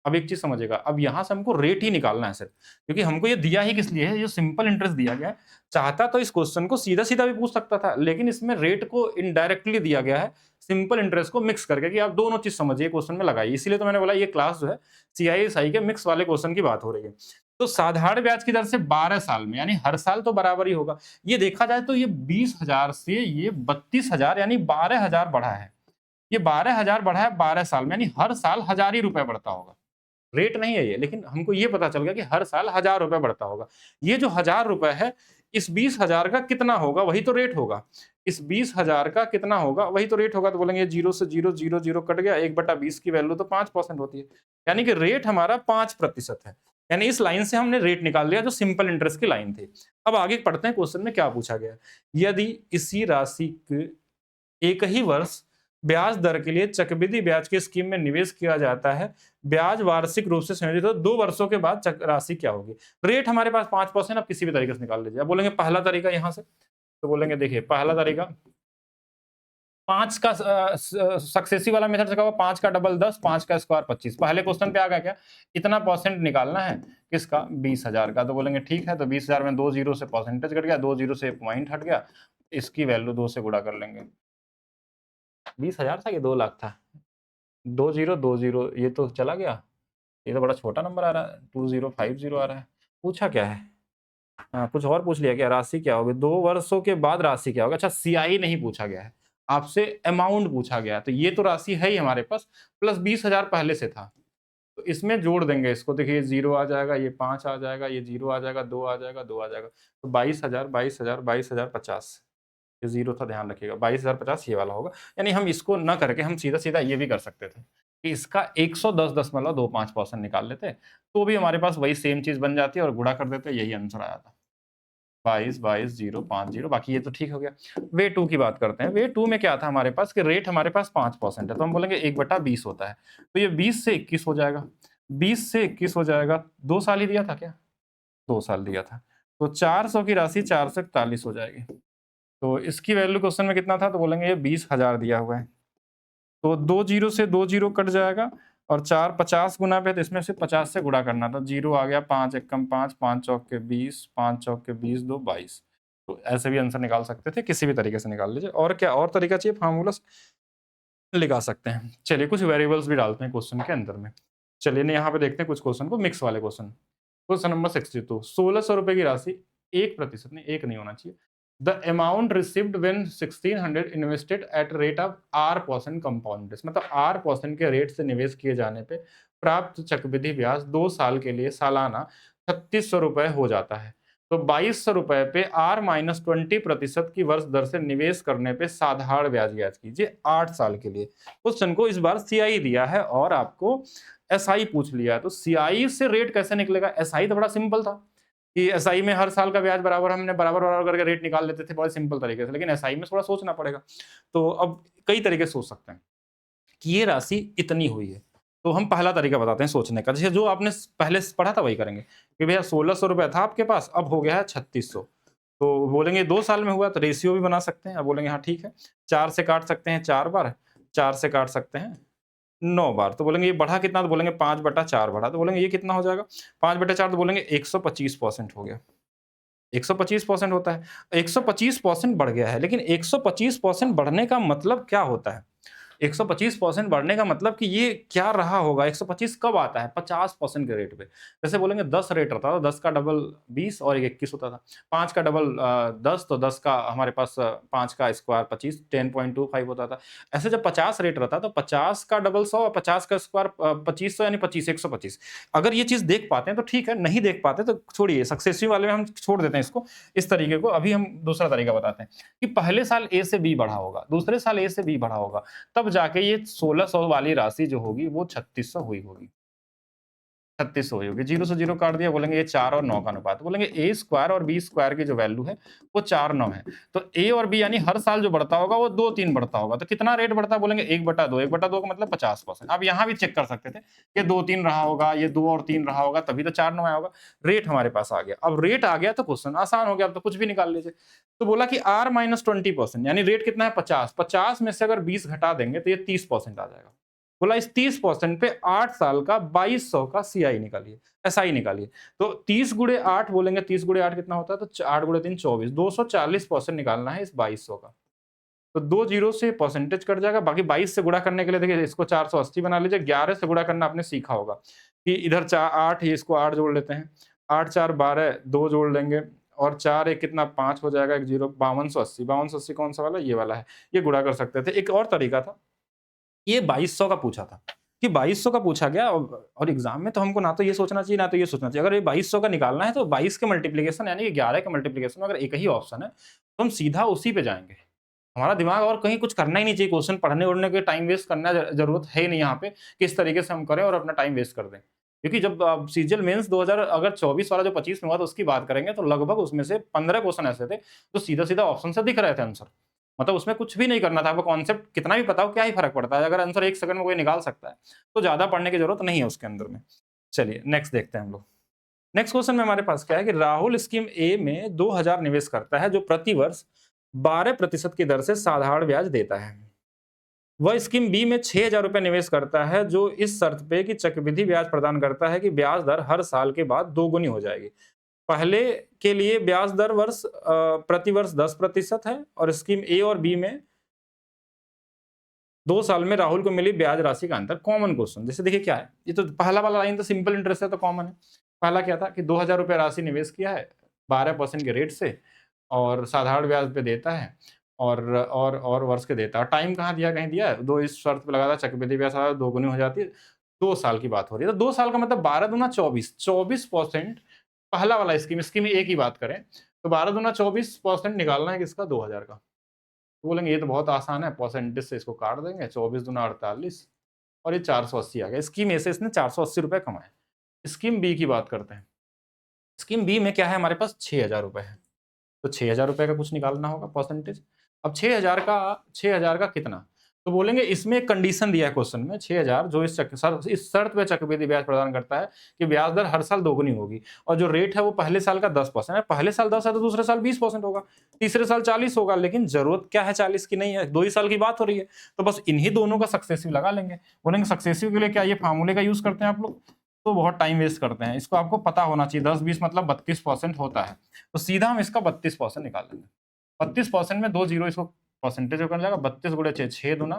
अब एक चीज समझिएगा, अब यहां से हमको रेट ही निकालना है सिर्फ, क्योंकि हमको ये दिया ही किस लिए है, ये सिंपल इंटरेस्ट दिया गया है। चाहता तो इस क्वेश्चन को सीधा सीधा भी पूछ सकता था, लेकिन इसमें रेट को इनडायरेक्टली दिया गया है, सिंपल इंटरेस्ट को मिक्स करके, कि आप दोनों चीज समझिए क्वेश्चन में लगाइए। इसीलिए तो मैंने बोला ये क्लास जो है सीआईएसआई के मिक्स वाले क्वेश्चन की बात हो रही है। तो साधारण ब्याज की दर से 12 साल में, यानी हर साल तो बराबर ही होगा। ये देखा जाए तो ये 20,000 से ये 32,000, यानी 12,000 बढ़ा है। ये 12,000 बढ़ा है 12 साल में, यानी हर साल 1,000 ही रुपए बढ़ता होगा। रेट नहीं है ये, लेकिन हमको ये पता चल गया कि हर साल 1,000 रुपए बढ़ता होगा। ये जो 1,000 रुपए है, इस 20,000 का कितना होगा, वही तो रेट होगा। इस 20,000 का कितना होगा, वही तो रेट होगा। तो बोलेंगे 0 से 0 0 0 कट गया, 1/20 की वैल्यू तो 5% होती है, यानी कि रेट हमारा 5% है। यानी इस लाइन से हमने रेट निकाल लिया, जो सिंपल इंटरेस्ट की लाइन थी। अब आगे पढ़ते हैं क्वेश्चन में क्या पूछा गया। यदि इसी राशि के एक ही वर्ष ब्याज दर के लिए चक्रवृद्धि ब्याज की स्कीम में निवेश किया जाता है, ब्याज वार्षिक रूप से संयोजित हो, 2 वर्षों के बाद राशि क्या होगी? रेट हमारे पास 5%, आप किसी भी तरीके से निकाल लीजिए। अब बोलेंगे पहला तरीका यहाँ से, तो बोलेंगे देखिए पहला तरीका 5 का सक्सेसिव वाला मेथड से होगा, 5 का डबल 10, 5 का स्क्वायर 25। पहले क्वेश्चन पे आ गया क्या? इतना परसेंट निकालना है किसका? 20,000 का। तो बोलेंगे ठीक है, तो 20,000 में 2 जीरो से परसेंटेज कट गया, 2 जीरो से पॉइंट हट गया, इसकी वैल्यू 2 से गुणा कर लेंगे। 20,000 था कि 2 लाख था? 2 जीरो 2 जीरो, ये तो चला गया। ये तो बड़ा छोटा नंबर आ रहा है, 2050 आ रहा है। पूछा क्या है? कुछ और पूछ लिया क्या? राशि क्या होगी? 2 वर्षों के बाद राशि क्या होगा? अच्छा, सीआई नहीं पूछा गया है, आपसे अमाउंट पूछा गया है। तो ये तो राशि है ही हमारे पास, प्लस 20,000 पहले से था। तो इसमें जोड़ देंगे इसको, देखिए 0 आ जाएगा, ये 5 आ जाएगा, ये 0 आ जाएगा, 2 आ जाएगा, 2 आ जाएगा। तो 22,000 22,000 22,000 50। ये 0 था, ध्यान रखिएगा। 22,050 ये वाला होगा। यानी हम इसको ना करके हम सीधा-सीधा ये भी कर सकते थे कि इसका 110.25% निकाल लेते, तो भी हमारे पास वही सेम चीज़ बन जाती है, और गुणा कर देते, यही आंसर आया था। 22 22 0 5 0, बाकी ये तो ठीक हो गया। वे 2 की बात करते हैं। वे 2 में क्या था हमारे पास कि रेट हमारे पास 5% है, तो हम बोलेंगे 1/20 होता है। तो ये 20 से 21 हो जाएगा। 20 से 21 हो जाएगा, 2 साल ही दिया था क्या? 2 साल दिया था। तो 400 की राशि 441 हो जाएगी। तो इसकी वैल्यू क्वेश्चन में कितना था? तो बोलेंगे ये 20,000 दिया हुआ है। तो 2 जीरो से 2 जीरो कट जाएगा, और 4 50 गुना पे, तो इसमें से 50 से गुणा करना था। 0 आ गया, 5 एकम 5, 5 चौक के 20, 5 चौक के 20, 2 22। तो ऐसे भी आंसर निकाल सकते थे, किसी भी तरीके से निकाल लीजिए। और क्या और तरीका चाहिए? फार्मूला लगा सकते हैं। चलिए कुछ वेरिएबल्स भी डालते हैं क्वेश्चन के अंदर में। चलिए ना, यहाँ पे देखते हैं कुछ क्वेश्चन को, मिक्स वाले क्वेश्चन। क्वेश्चन नंबर 62, 1600 रुपए की राशि 1% नहीं, 1 नहीं होना चाहिए, the amount received when 1600 invested at rate of R% compound interest, मतलब R% के रेट से निवेश किए जाने पे प्राप्त चक्रवृद्धि ब्याज 2 साल के लिए सालाना 3600 रुपए हो जाता है। तो 2200 रुपए पे R-20% की वर्ष दर से निवेश करने पे साधारण ब्याज ज्ञात कीजिए 8 साल के लिए। क्वेश्चन को इस बार सीआई दिया है और आपको एसआई पूछ लिया है, तो सीआई से रेट कैसे निकलेगा? एसआई तो बड़ा सिंपल था कि एसआई में हर साल का ब्याज बराबर, हमने बराबर करके रेट निकाल लेते थे बड़े सिंपल तरीके से, लेकिन एसआई में थोड़ा सोचना पड़ेगा। तो अब कई तरीके से सोच सकते हैं कि ये राशि इतनी हुई है। तो हम पहला तरीका बताते हैं सोचने का, जैसे जो आपने पहले पढ़ा था वही करेंगे कि भैया 1600 रुपए था आपके पास, अब हो गया है 3600। तो बोलेंगे 2 साल में हुआ, तो रेशियो भी बना सकते हैं। अब बोलेंगे हाँ ठीक है, 4 से काट सकते हैं 4 बार, 4 से काट सकते हैं 9 बार। तो बोलेंगे ये बढ़ा कितना? तो बोलेंगे 5/4 बढ़ा। तो बोलेंगे ये कितना हो जाएगा? 5/4, तो बोलेंगे 125% हो गया। 125% होता है। 125% बढ़ गया है, लेकिन 125% बढ़ने का मतलब क्या होता है? 125% बढ़ने का मतलब कि ये क्या रहा होगा? 125 कब आता है? 50% के रेट पे। जैसे बोलेंगे 10 रेट रहता था, 10 का डबल 20 और 21 होता था। 5 का डबल 10, तो 10 का हमारे पास 5 का स्क्वायर 25, 10.25 होता था। ऐसे जब 50 रेट रहता तो 50 का डबल 100 और 50 का स्क्वायर 2500 यानी 25, 125। अगर ये चीज़ देख पाते हैं तो ठीक है, नहीं देख पाते तो छोड़िए, सक्सेसिव वाले में हम छोड़ देते हैं इसको, इस तरीके को। अभी हम दूसरा तरीका बताते हैं कि पहले साल ए से बी बढ़ा होगा, दूसरे साल ए से बी बढ़ा होगा, तब जाके ये 1600 वाली राशि जो होगी वो 3600 हुई होगी। 3600 हुई होगी। 0 से 0 काट दिया, बोलेंगे ये 4 और 9 का अनुपात। बोलेंगे ए स्क्वायर और बी स्क्वायर की जो वैल्यू है वो 4, 9 है। तो ए और बी यानी हर साल जो बढ़ता होगा वो 2, 3 बढ़ता होगा। तो कितना रेट बढ़ता है? बोलेंगे 1/2। 1/2 का मतलब 50%। अब यहाँ भी चेक कर सकते थे, ये 2, 3 रहा होगा, ये 2 और 3 रहा होगा, तभी तो 4, 9 आया होगा। रेट हमारे पास आ गया। अब रेट आ गया तो क्वेश्चन आसान हो गया, अब तो कुछ भी निकाल लीजिए। तो बोला कि R-20% यानी रेट कितना है? 50। 50 में से अगर 20 घटा देंगे तो ये 30% आ जाएगा। बोला इस 30% पे 8 साल का 2200 का सीआई निकालिए, एसआई निकालिए। तो 30 गुणे 8, बोलेंगे 30 गुणे 8 कितना होता है? तो 8 गुणे 3 24, 240% निकालना है इस 2200 का। तो 2 जीरो से परसेंटेज कट जाएगा, बाकी 22 से गुणा करने के लिए देखिए इसको 480 बना लीजिए। 11 से गुणा करना आपने सीखा होगा कि इधर 8, ये इसको 8 जोड़ लेते हैं, 8 4 12, 2 जोड़ लेंगे और 4 1 कितना 5 हो जाएगा, 1 0, 5280। 5280 कौन सा वाला? ये वाला है। ये गुणा कर सकते थे। एक और तरीका था, ये 2200 का पूछा था कि 2200 का पूछा गया, और एग्जाम में तो हमको ना तो ये सोचना चाहिए ना तो ये सोचना चाहिए। अगर ये 2200 का निकालना है तो 22 के मल्टीप्लिकेशन यानी कि 11 के मल्टीप्लिकेशन में अगर एक ही ऑप्शन है तो हम सीधा उसी पे जाएंगे। हमारा दिमाग और कहीं कुछ करना ही नहीं चाहिए, क्वेश्चन पढ़ने उड़ने के टाइम वेस्ट करना जरूरत है ही नहीं यहाँ पे, किस तरीके से हम करें और अपना टाइम वेस्ट कर दें। क्योंकि जब सीजीएल मेंस 2000 अगर 24 वाला जो 25 में हुआ तो उसकी बात करेंगे तो लगभग उसमें से 15 क्वेश्चन ऐसे थे तो सीधा सीधा ऑप्शन से दिख रहे थे आंसर। मतलब उसमें कुछ भी नहीं करना था, आपको कॉन्सेप्ट कितना भी पता हो क्या ही फर्क पड़ता है, अगर आंसर 1 सेकंड में कोई निकाल सकता है तो ज्यादा पढ़ने की जरूरत नहीं है उसके अंदर में। चलिए नेक्स्ट देखते हैं हम लोग। नेक्स्ट क्वेश्चन में हमारे पास क्या है कि राहुल स्कीम ए में 2000 निवेश करता है जो प्रति वर्ष 12% की दर से साधारण ब्याज देता है। वह स्कीम बी में 6000 रुपए निवेश करता है जो इस शर्त पे कि चक्रवृद्धि ब्याज प्रदान करता है कि ब्याज दर हर साल के बाद दोगुनी हो जाएगी। पहले के लिए ब्याज दर प्रति वर्ष 10% है और स्कीम ए और बी में 2 साल में राहुल को मिली ब्याज राशि का अंतर। कॉमन क्वेश्चन, जैसे देखिए क्या है, ये तो पहला वाला लाइन तो सिंपल इंटरेस्ट है तो कॉमन है। पहला क्या था कि 2000 रुपए राशि निवेश किया है 12% के रेट से और साधारण ब्याज पे देता है और वर्ष के देता है। टाइम कहाँ दिया? कहीं दिया है? दो इस शर्त पे लगा था चक्रवृद्धि ब्याज दोगुनी हो जाती है। 2 साल की बात हो रही है, तो 2 साल का मतलब 12 दूना 24, 24%। पहला वाला स्कीम एक ही बात करें तो 12 दूना 24% निकालना है किसका? 2000 का। तो बोलेंगे ये तो बहुत आसान है, परसेंटेज से इसको काट देंगे, 24 दूना 48 और ये 480 आ गया। स्कीम ए से इसने 480 रुपए कमाए। स्कीम बी की बात करते हैं। स्कीम बी में क्या है? हमारे पास 6000 रुपए है, तो 6000 रुपए का कुछ निकालना होगा परसेंटेज। अब 6000 का कितना? तो बोलेंगे इसमें एक कंडीशन दिया है क्वेश्चन में, 6000 जो इस शर्त पे चक्रवृद्धि ब्याज प्रदान करता है कि ब्याज दर हर साल दोगुनी होगी और जो रेट है वो पहले साल का 10% है। पहले साल 10 है तो दूसरे साल 20% होगा, तीसरे साल 40 होगा। लेकिन जरूरत क्या है 40 की? नहीं है, 2 ही साल की बात हो रही है, तो बस इन्हीं दोनों का सक्सेसिव लगा लेंगे। बोलेंगे सक्सेसिव के लिए क्या ये फार्मूले का यूज करते हैं आप लोग? तो बहुत टाइम वेस्ट करते हैं। इसको आपको पता होना चाहिए, 10-20 मतलब 32% होता है, तो सीधा हम इसका 32% निकाल लेंगे। 32% में 2 जीरो इसको परसेंटेज कर जाएगा। 32 गुणे 6, 6 दूना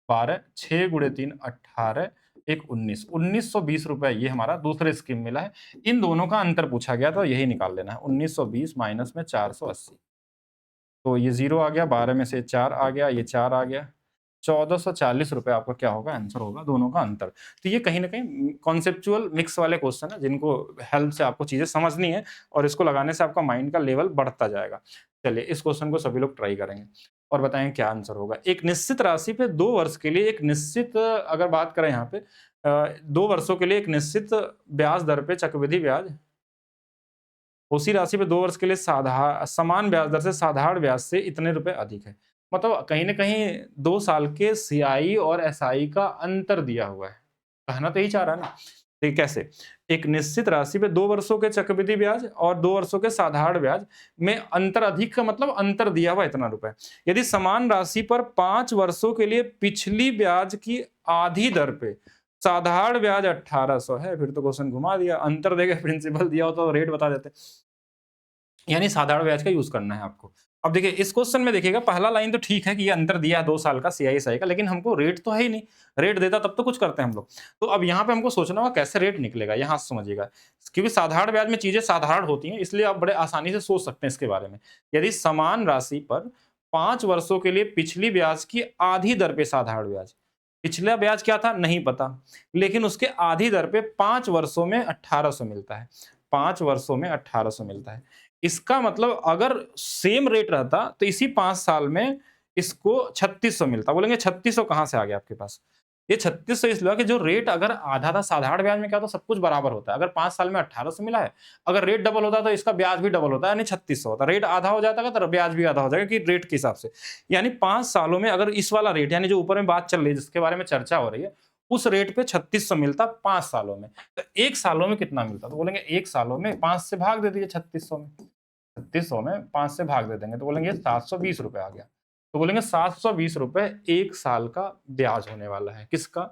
12, 6 गुणे 3 18, 1 19, 1920 रुपए ये हमारा दूसरे स्कीम मिला है। इन दोनों का अंतर पूछा गया तो यही निकाल लेना है, 1920 माइनस में 480। तो ये 0 आ गया, 12 में से 4 आ गया, ये 4 आ गया। ₹1440 आपका क्या होगा? आंसर होगा, दोनों का अंतर। तो ये कहीं न कहीं कॉन्सेप्चुअल मिक्स वाले क्वेश्चन हैं, जिनको हेल्प से आपको चीज़ें समझनी है और इसको लगाने से आपका माइंड का लेवल बढ़ता जाएगा। चलिए, इस क्वेश्चन को सभी लोग ट्राई करेंगे और बताएँ क्या आंसर होगा। एक निश्चित राशि पे 2 वर्ष के लिए एक निश्चित अगर बात करें यहाँ पे 2 वर्षों के लिए एक निश्चित ब्याज दर पे चक्रवृद्धि ब्याज उसी राशि पे 2 वर्ष के लिए समान ब्याज दर से साधारण ब्याज से इतने रुपए अधिक है। मतलब कहीं न कहीं 2 साल के सीआई और एसआई का अंतर दिया हुआ है। कहना तो यही चाह रहा है ना। देखिए कैसे? एक निश्चित राशि पे 2 वर्षों के चक्रवृद्धि ब्याज और 2 वर्षों के साधारण ब्याज में अंतर अधिक का मतलब अंतर दिया हुआ इतना रुपए। यदि समान राशि पर 5 वर्षों के लिए पिछली ब्याज की आधी दर पे साधारण ब्याज 1800 है, फिर तो क्वेश्चन घुमा दिया। अंतर देके प्रिंसिपल दिया होता तो रेट बता देते। यानी साधारण ब्याज का यूज़ करना है आपको। अब देखिए इस क्वेश्चन में देखिएगा पहला लाइन तो ठीक है कि ये अंतर दिया है 2 साल का सीआईएसआई का, लेकिन हमको रेट तो है ही नहीं। रेट देता तब तो कुछ करते हैं हम लोग। तो अब यहाँ पे हमको सोचना होगा कैसे रेट निकलेगा, यहाँ से समझिएगा। क्योंकि साधारण ब्याज में चीज़ें साधारण होती हैं, इसलिए आप बड़े आसानी से सोच सकते हैं इसके बारे में। यदि समान राशि पर 5 वर्षों के लिए पिछली ब्याज की आधी दर पे साधारण ब्याज। पिछला ब्याज क्या था? नहीं पता। लेकिन उसके आधी दर पे 5 वर्षों में 1800 मिलता है। 5 वर्षों में 1800 मिलता है। इसका मतलब अगर सेम रेट रहता तो इसी 5 साल में इसको 3600 मिलता। बोलेंगे 3600 कहाँ से आ गया आपके पास? ये 3600 इसलिए हुआ कि जो रेट अगर आधा था साधारण ब्याज में क्या होता सब कुछ बराबर होता है। अगर 5 साल में 1800 मिला है, अगर रेट डबल होता तो इसका ब्याज भी डबल होता है यानी 3600 होता। रेट आधा हो जाता तो ब्याज भी आधा हो जाएगा कि रेट के हिसाब से। यानी 5 सालों में अगर इस वाला रेट यानी जो ऊपर में बात चल रही है जिसके बारे में चर्चा हो रही है, उस रेट पे 3600 मिलता 5 सालों में। तो 1 सालों में कितना मिलता? तो बोलेंगे 1 सालों में 5 से भाग दे दीजिए 3600 में। 3600 में 5 से भाग दे देंगे तो बोलेंगे 720 रुपए आ गया। तो बोलेंगे 720 रुपए 1 साल का ब्याज होने वाला है। किसका?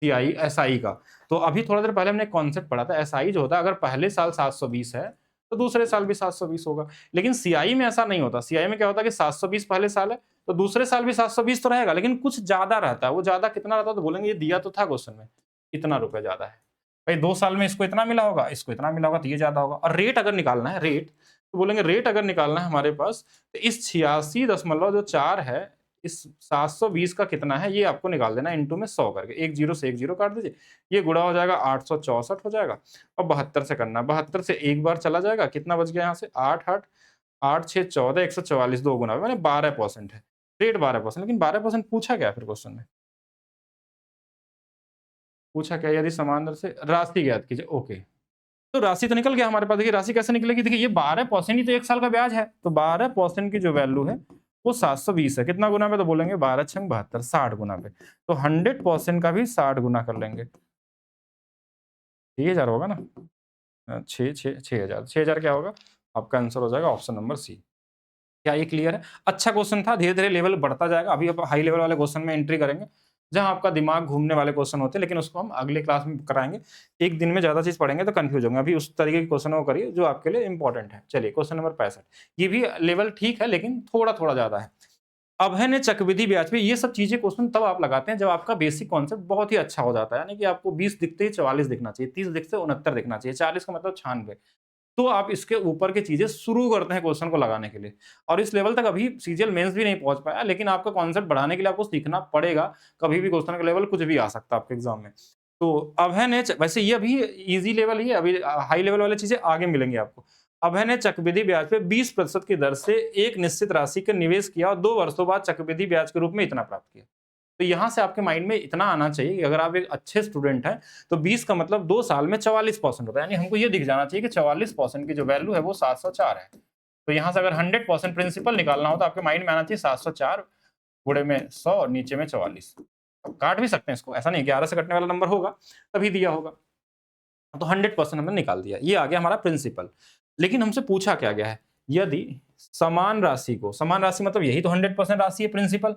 सीआई एसआई का। तो अभी थोड़ा देर पहले हमने कॉन्सेप्ट पढ़ा था एसआई जो होता है अगर पहले साल 720 है, तो दूसरे साल भी 720 होगा। लेकिन सीआई में ऐसा नहीं होता। सीआई में क्या होता है कि 720 पहले साल है, तो दूसरे साल भी 720 तो रहेगा लेकिन कुछ ज़्यादा रहता है। वो ज़्यादा कितना रहता है तो बोलेंगे ये दिया तो था क्वेश्चन में, इतना रुपए ज़्यादा है। भाई 2 साल में इसको इतना मिला होगा, इसको इतना मिला होगा तो ये ज़्यादा होगा। और रेट अगर निकालना है रेट तो बोलेंगे रेट अगर निकालना है हमारे पास तो इस 86.4 है, इस 720 का कितना है ये आपको निकाल देना इंटू में 100 करके। एक जीरो से एक जीरो काट दीजिए, ये गुणा हो जाएगा 864 हो जाएगा। अब 72 से करना है, 72 से एक बार चला जाएगा, कितना बच गया यहाँ से 8 8 8 6 14 144 दो गुना मैंने 12% है। रेट 12% लेकिन 12% पूछा क्या है फिर क्वेश्चन में? पूछा क्या यदि समान दर से राशि ज्ञात कीजिए, ओके। तो राशि तो निकल गया हमारे पास। देखिए राशि कैसे निकलेगी? देखिए ये 12% ही तो 1 साल का ब्याज है। तो 12% की जो वैल्यू है वो 720 है। कितना गुना पे? तो बोलेंगे 12 छंग 72 60 गुना पे। तो 100% का भी 60 गुना कर लेंगे। 6000 होगा ना? 6 6 6000 6000 क्या होगा? आपका आंसर हो जाएगा ऑप्शन नंबर सी। क्या ये क्लियर है? अच्छा क्वेश्चन था, धीरे-धीरे लेवल बढ़ता जाएगा। अभी आप हाई लेवल वाले क्वेश्चन में एंट्री करेंगे, जहाँ आपका दिमाग घूमने वाले क्वेश्चन होते हैं, लेकिन उसको हम अगले क्लास में कराएँगे। एक दिन में ज़्यादा चीज़ पढ़ेंगे तो कन्फ्यूज़ होंगे। अभी उस तरीके के क्वेश्चन को करिए जो आपके लिए इम्पोर्टेंट है। चलिए क्वेश्चन नंबर 65 ये भी लेवल ठीक है लेकिन थोड़ा-थोड़ा ज़्यादा है। अभय चक्रवृद्धि ब्याज पे ये सब चीज़ें क्वेश्चन तब आप लगाते हैं जब आपका बेसिक कॉन्सेप्ट बहुत ही अच्छा हो जाता है। यानी कि आपको 20 दिखते ही 44 दिखना चाहिए, 30 दिखते ही 69 दिखना चाहिए, 40 का मतलब 96। तो आप इसके ऊपर की चीज़ें शुरू करते हैं क्वेश्चन को लगाने के लिए। और इस लेवल तक अभी सीजीएल मेंस भी नहीं पहुँच पाया, लेकिन आपका कॉन्सेप्ट बढ़ाने के लिए आपको सीखना पड़ेगा। कभी भी क्वेश्चन का लेवल कुछ भी आ सकता है आपके एग्ज़ाम में। तो अभय ने वैसे ये अभी ईज़ी लेवल ही है, अभी हाई लेवल वाली चीज़ें आगे मिलेंगी आपको। अभय ने चक्रवृद्धि ब्याज पे 20% की दर से एक निश्चित राशि का निवेश किया और 2 वर्षों बाद चक्रवृद्धि ब्याज के रूप में इतना प्राप्त किया। तो यहाँ से आपके माइंड में इतना आना चाहिए कि अगर आप एक अच्छे स्टूडेंट हैं, तो 20 का मतलब 2 साल में 44% होता है। यानी हमको ये दिख जाना चाहिए कि 44% की जो वैल्यू है वो 704 है। तो यहाँ से अगर 100% प्रिंसिपल निकालना हो तो आपके माइंड में आना चाहिए 704 गुणे में 100 और नीचे में 44। अब काट भी सकते हैं इसको, ऐसा नहीं 11 से कटने वाला नंबर होगा, तभी दिया होगा। तो 100% हमने निकाल दिया। ये आ गया हमारा प्रिंसिपल। लेकिन हमसे पूछा क्या गया है? यदि समान राशि को, समान राशि मतलब यही तो 100% राशि है प्रिंसिपल।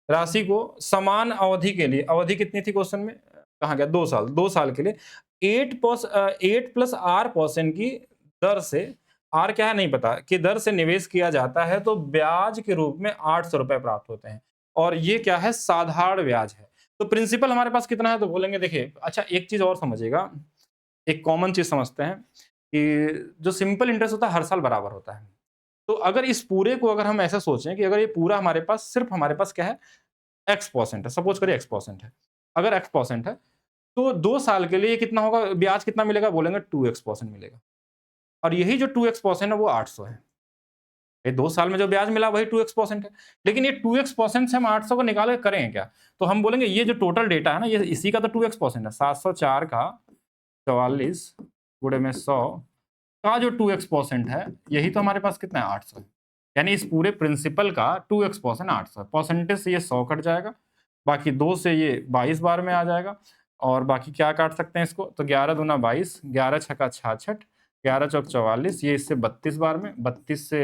राशि को समान अवधि के लिए, अवधि कितनी थी क्वेश्चन में? कहाँ गया? 2 साल, 2 साल के लिए 8 प्लस आर परसेंट की दर से, आर क्या है नहीं पता, की दर से निवेश किया जाता है तो ब्याज के रूप में 800 रुपए प्राप्त होते हैं। और ये क्या है? साधारण ब्याज है। तो प्रिंसिपल हमारे पास कितना है? तो बोलेंगे देखिए, अच्छा एक चीज़ और समझिएगा, एक कॉमन चीज़ समझते हैं कि जो सिंपल इंटरेस्ट होता है हर साल बराबर होता है। तो अगर इस पूरे को अगर हम ऐसा सोचें कि अगर ये पूरा हमारे पास सिर्फ हमारे पास क्या है, x% है, सपोज़ करिए x% है। अगर x% है, तो 2 साल के लिए कितना होगा, ब्याज कितना मिलेगा, बोलेंगे 2x% मिलेगा। और यही जो 2x% है वो 800 है। ये 2 साल में जो ब्याज मिला वही 2x% है। लेकिन ये 2x% से हम 800 को निकाल के करें क्या? तो हम बोलेंगे ये जो टोटल डेटा है ना, ये इसी का तो 2x% है। 704 का 44 गुणे में 100 का जो 2x% है, यही तो हमारे पास कितना है, 800 है। यानी इस पूरे प्रिंसिपल का 2x% 800 है। परसेंटेज से ये 100 कट जाएगा, बाकी 2 से ये 22 बार में आ जाएगा, और बाकी क्या काट सकते हैं इसको, तो 11 दूना 22, 11 छक्का 66, 11 चौक 44, ये इससे 32 बार में, 32 से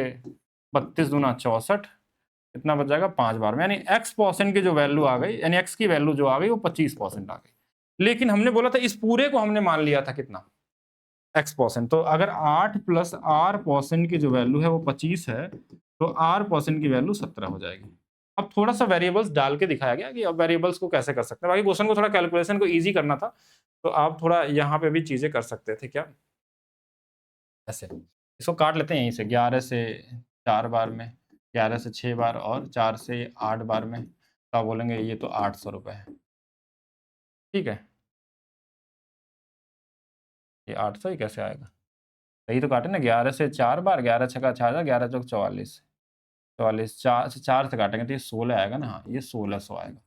32 दूना 64, कितना बच जाएगा, 5 बार में। यानी x% की जो वैल्यू आ गई, यानी x की वैल्यू जो आ गई वो 25% आ गई। लेकिन हमने बोला था इस पूरे को हमने मान लिया था कितना, x%। तो अगर 8 प्लस r% की जो वैल्यू है वो 25 है, तो r% की वैल्यू 17 हो जाएगी। अब थोड़ा सा वेरिएबल्स डाल के दिखाया गया कि अब वेरिएबल्स को कैसे कर सकते हैं। बाकी क्वेश्चन को थोड़ा कैलकुलेशन को ईजी करना था, तो आप थोड़ा यहाँ पे भी चीजें कर सकते थे क्या, ऐसे। इसको काट लेते हैं यहीं से, 11 से 4 बार में, 11 से 6 बार और 4 से 8 बार में, तो आप बोलेंगे ये तो 800 रुपए है। ठीक है, ये 800 ही कैसे आएगा, सही तो काटे ना, 11 से 4 बार, 11 छक्का 6000, 11 चौक 44, 44 4 से काटेंगे तो ये 16 आएगा ना, हाँ ये 1600 आएगा।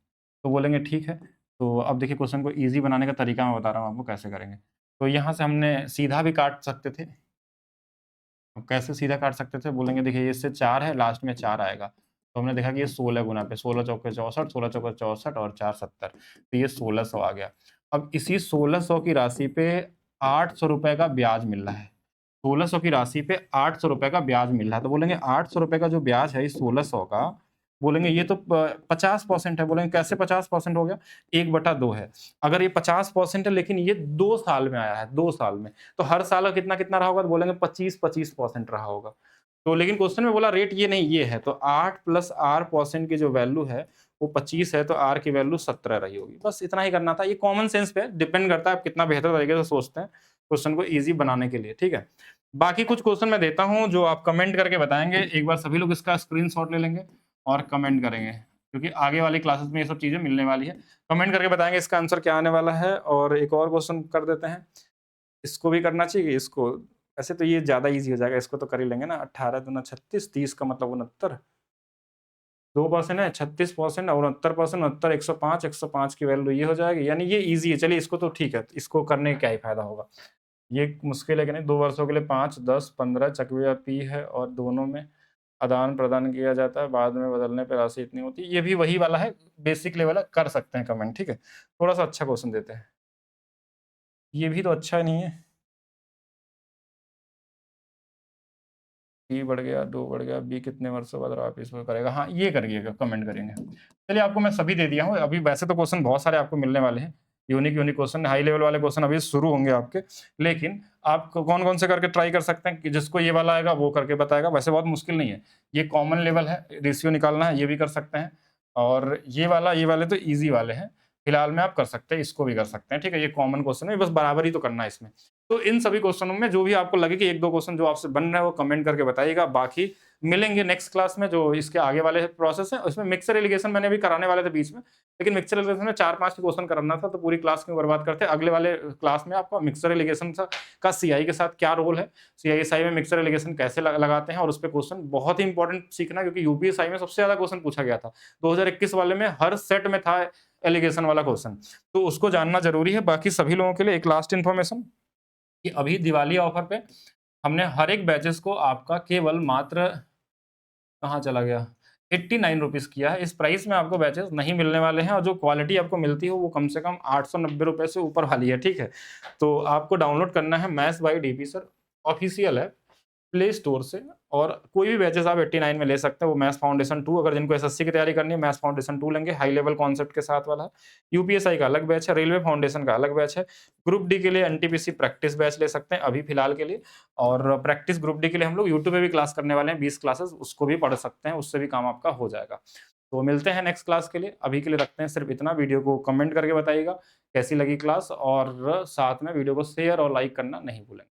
तो बोलेंगे ठीक है। तो अब देखिए क्वेश्चन को ईजी बनाने का तरीका मैं बता रहा हूँ आपको कैसे करेंगे। तो यहाँ से हमने सीधा भी काट सकते थे। अब कैसे सीधा काट सकते थे, बोलेंगे देखिए इससे 4 है, लास्ट में 4 आएगा, तो हमने देखा कि ये 16 गुना पे, 16 चौके 64, 16 चौके 64 और 4 70, तो ये 1600 आ गया। अब इसी 1600 की राशि पे 800 रुपए का ब्याज मिल रहा है। 1600 की राशि पे 800 रुपए का ब्याज मिल रहा है, तो बोलेंगे 800 रुपए का जो ब्याज है इस 1600 का, बोलेंगे ये तो 50% है। बोलेंगे कैसे 50% हो गया, 1/2 है। अगर ये 50% है लेकिन ये 2 साल में आया है, 2 साल में, तो हर साल का कितना कितना रहा होगा, तो बोलेंगे 25% रहा होगा। तो लेकिन क्वेश्चन में बोला रेट ये नहीं, ये है, तो 8 प्लस r% की जो वैल्यू है वो 25 है, तो r की वैल्यू 17 रही होगी। बस इतना ही करना था। ये कॉमन सेंस पे डिपेंड करता है आप कितना बेहतर तरीके से सोचते हैं क्वेश्चन को ईजी बनाने के लिए, ठीक है। बाकी कुछ क्वेश्चन मैं देता हूं जो आप कमेंट करके बताएंगे। एक बार सभी लोग इसका स्क्रीनशॉट ले लेंगे और कमेंट करेंगे, क्योंकि आगे वाली क्लासेस में ये सब चीजें मिलने वाली है। कमेंट करके बताएंगे इसका आंसर क्या आने वाला है। और एक और क्वेश्चन कर देते हैं, इसको भी करना चाहिए। इसको ऐसे तो ये ज्यादा इजी हो जाएगा, इसको तो कर ही लेंगे ना। 18 दूना 36, 30 का मतलब 69, 2% है, 36% और 69%, 69 105, 105 की वैल्यू ये हो जाएगी। यानी ये इजी है, चलिए इसको तो ठीक है, इसको करने का क्या ही फायदा होगा। ये मुश्किल है कि नहीं, 2 वर्षों के लिए 5, 10, 15 चक्रव्यूह p है और दोनों में आदान प्रदान किया जाता है, बाद में बदलने पर राशि इतनी होती है। ये भी वही वाला है, बेसिक लेवल है, कर सकते हैं कमेंट, ठीक है। थोड़ा सा अच्छा क्वेश्चन देते हैं, ये भी तो अच्छा नहीं है। बी बढ़ गया, 2 बढ़ गया, बी कितने वर्षों बाद आप इसको करेगा, हाँ ये करिएगा, कमेंट करेंगे। चलिए आपको मैं सभी दे दिया हूँ। अभी वैसे तो क्वेश्चन बहुत सारे आपको मिलने वाले हैं, unique unique question, high level वाले क्वेश्चन अभी शुरू होंगे आपके। लेकिन आप कौन कौन से करके ट्राई कर सकते हैं कि जिसको ये वाला आएगा वो करके बताएगा। वैसे बहुत मुश्किल नहीं है, ये कॉमन लेवल है, रेशियो निकालना है, ये भी कर सकते हैं। और ये वाले तो ईजी वाले हैं, फिलहाल में आप कर सकते हैं, इसको भी कर सकते हैं, ठीक है। ये कॉमन क्वेश्चन है, बस बराबरी तो करना है इसमें। तो इन सभी क्वेश्चनों में जो भी आपको लगे कि 1-2 क्वेश्चन जो आपसे बन रहा है वो कमेंट करके बताइएगा। बाकी मिलेंगे नेक्स्ट क्लास में, जो इसके आगे वाले प्रोसेस है उसमें मिक्सर एलिगेशन मैंने अभी कराने वाले थे बीच में, लेकिन मिक्सर एलिगेशन में 4-5 क्वेश्चन कराना था, तो पूरी क्लास क्यों बर्बाद करते। अगले वाले क्लास में आपको मिक्सर एलिगेशन का सीआई के साथ क्या रोल है, सीआईएसआई में मिक्सर एलिगेशन कैसे लगाते हैं, और उस पे क्वेश्चन बहुत ही इंपॉर्टेंट सीखना, क्योंकि यूपीएसआई में सबसे ज्यादा क्वेश्चन पूछा गया था। 2021 वाले में हर सेट में था एलिगेशन वाला क्वेश्चन, तो उसको जानना जरूरी है। बाकी सभी लोगों के लिए एक लास्ट इन्फॉर्मेशन कि अभी दिवाली ऑफर पे हमने हर एक बैचेस को आपका केवल मात्र, कहाँ चला गया, 89 रुपीज़ किया है। इस प्राइस में आपको बैचेस नहीं मिलने वाले हैं, और जो क्वालिटी आपको मिलती है वो कम से कम 890 रुपए से ऊपर वाली है, ठीक है। तो आपको डाउनलोड करना है maths by DP sir, official है, प्ले स्टोर से। और कोई भी बैचेस आप 89 में ले सकते हैं। वो मैथ्स फाउंडेशन 2, अगर जिनको एसएससी की तैयारी करनी है मैथ्स फाउंडेशन 2 लेंगे, हाई लेवल कॉन्सेप्ट के साथ वाला है। यूपीएसआई का अलग बैच है, रेलवे फाउंडेशन का अलग बैच है। ग्रुप डी के लिए एनटीपीसी प्रैक्टिस बैच ले सकते हैं अभी फिलहाल के लिए। और प्रैक्टिस ग्रुप डी के लिए हम लोग यूट्यूब पे भी क्लास करने वाले हैं, 20 क्लासेस, उसको भी पढ़ सकते हैं, उससे भी काम आपका हो जाएगा। तो मिलते हैं नेक्स्ट क्लास के लिए, अभी के लिए रखते हैं सिर्फ इतना। वीडियो को कमेंट करके बताइएगा कैसी लगी क्लास, और साथ में वीडियो को शेयर और लाइक करना नहीं भूलें।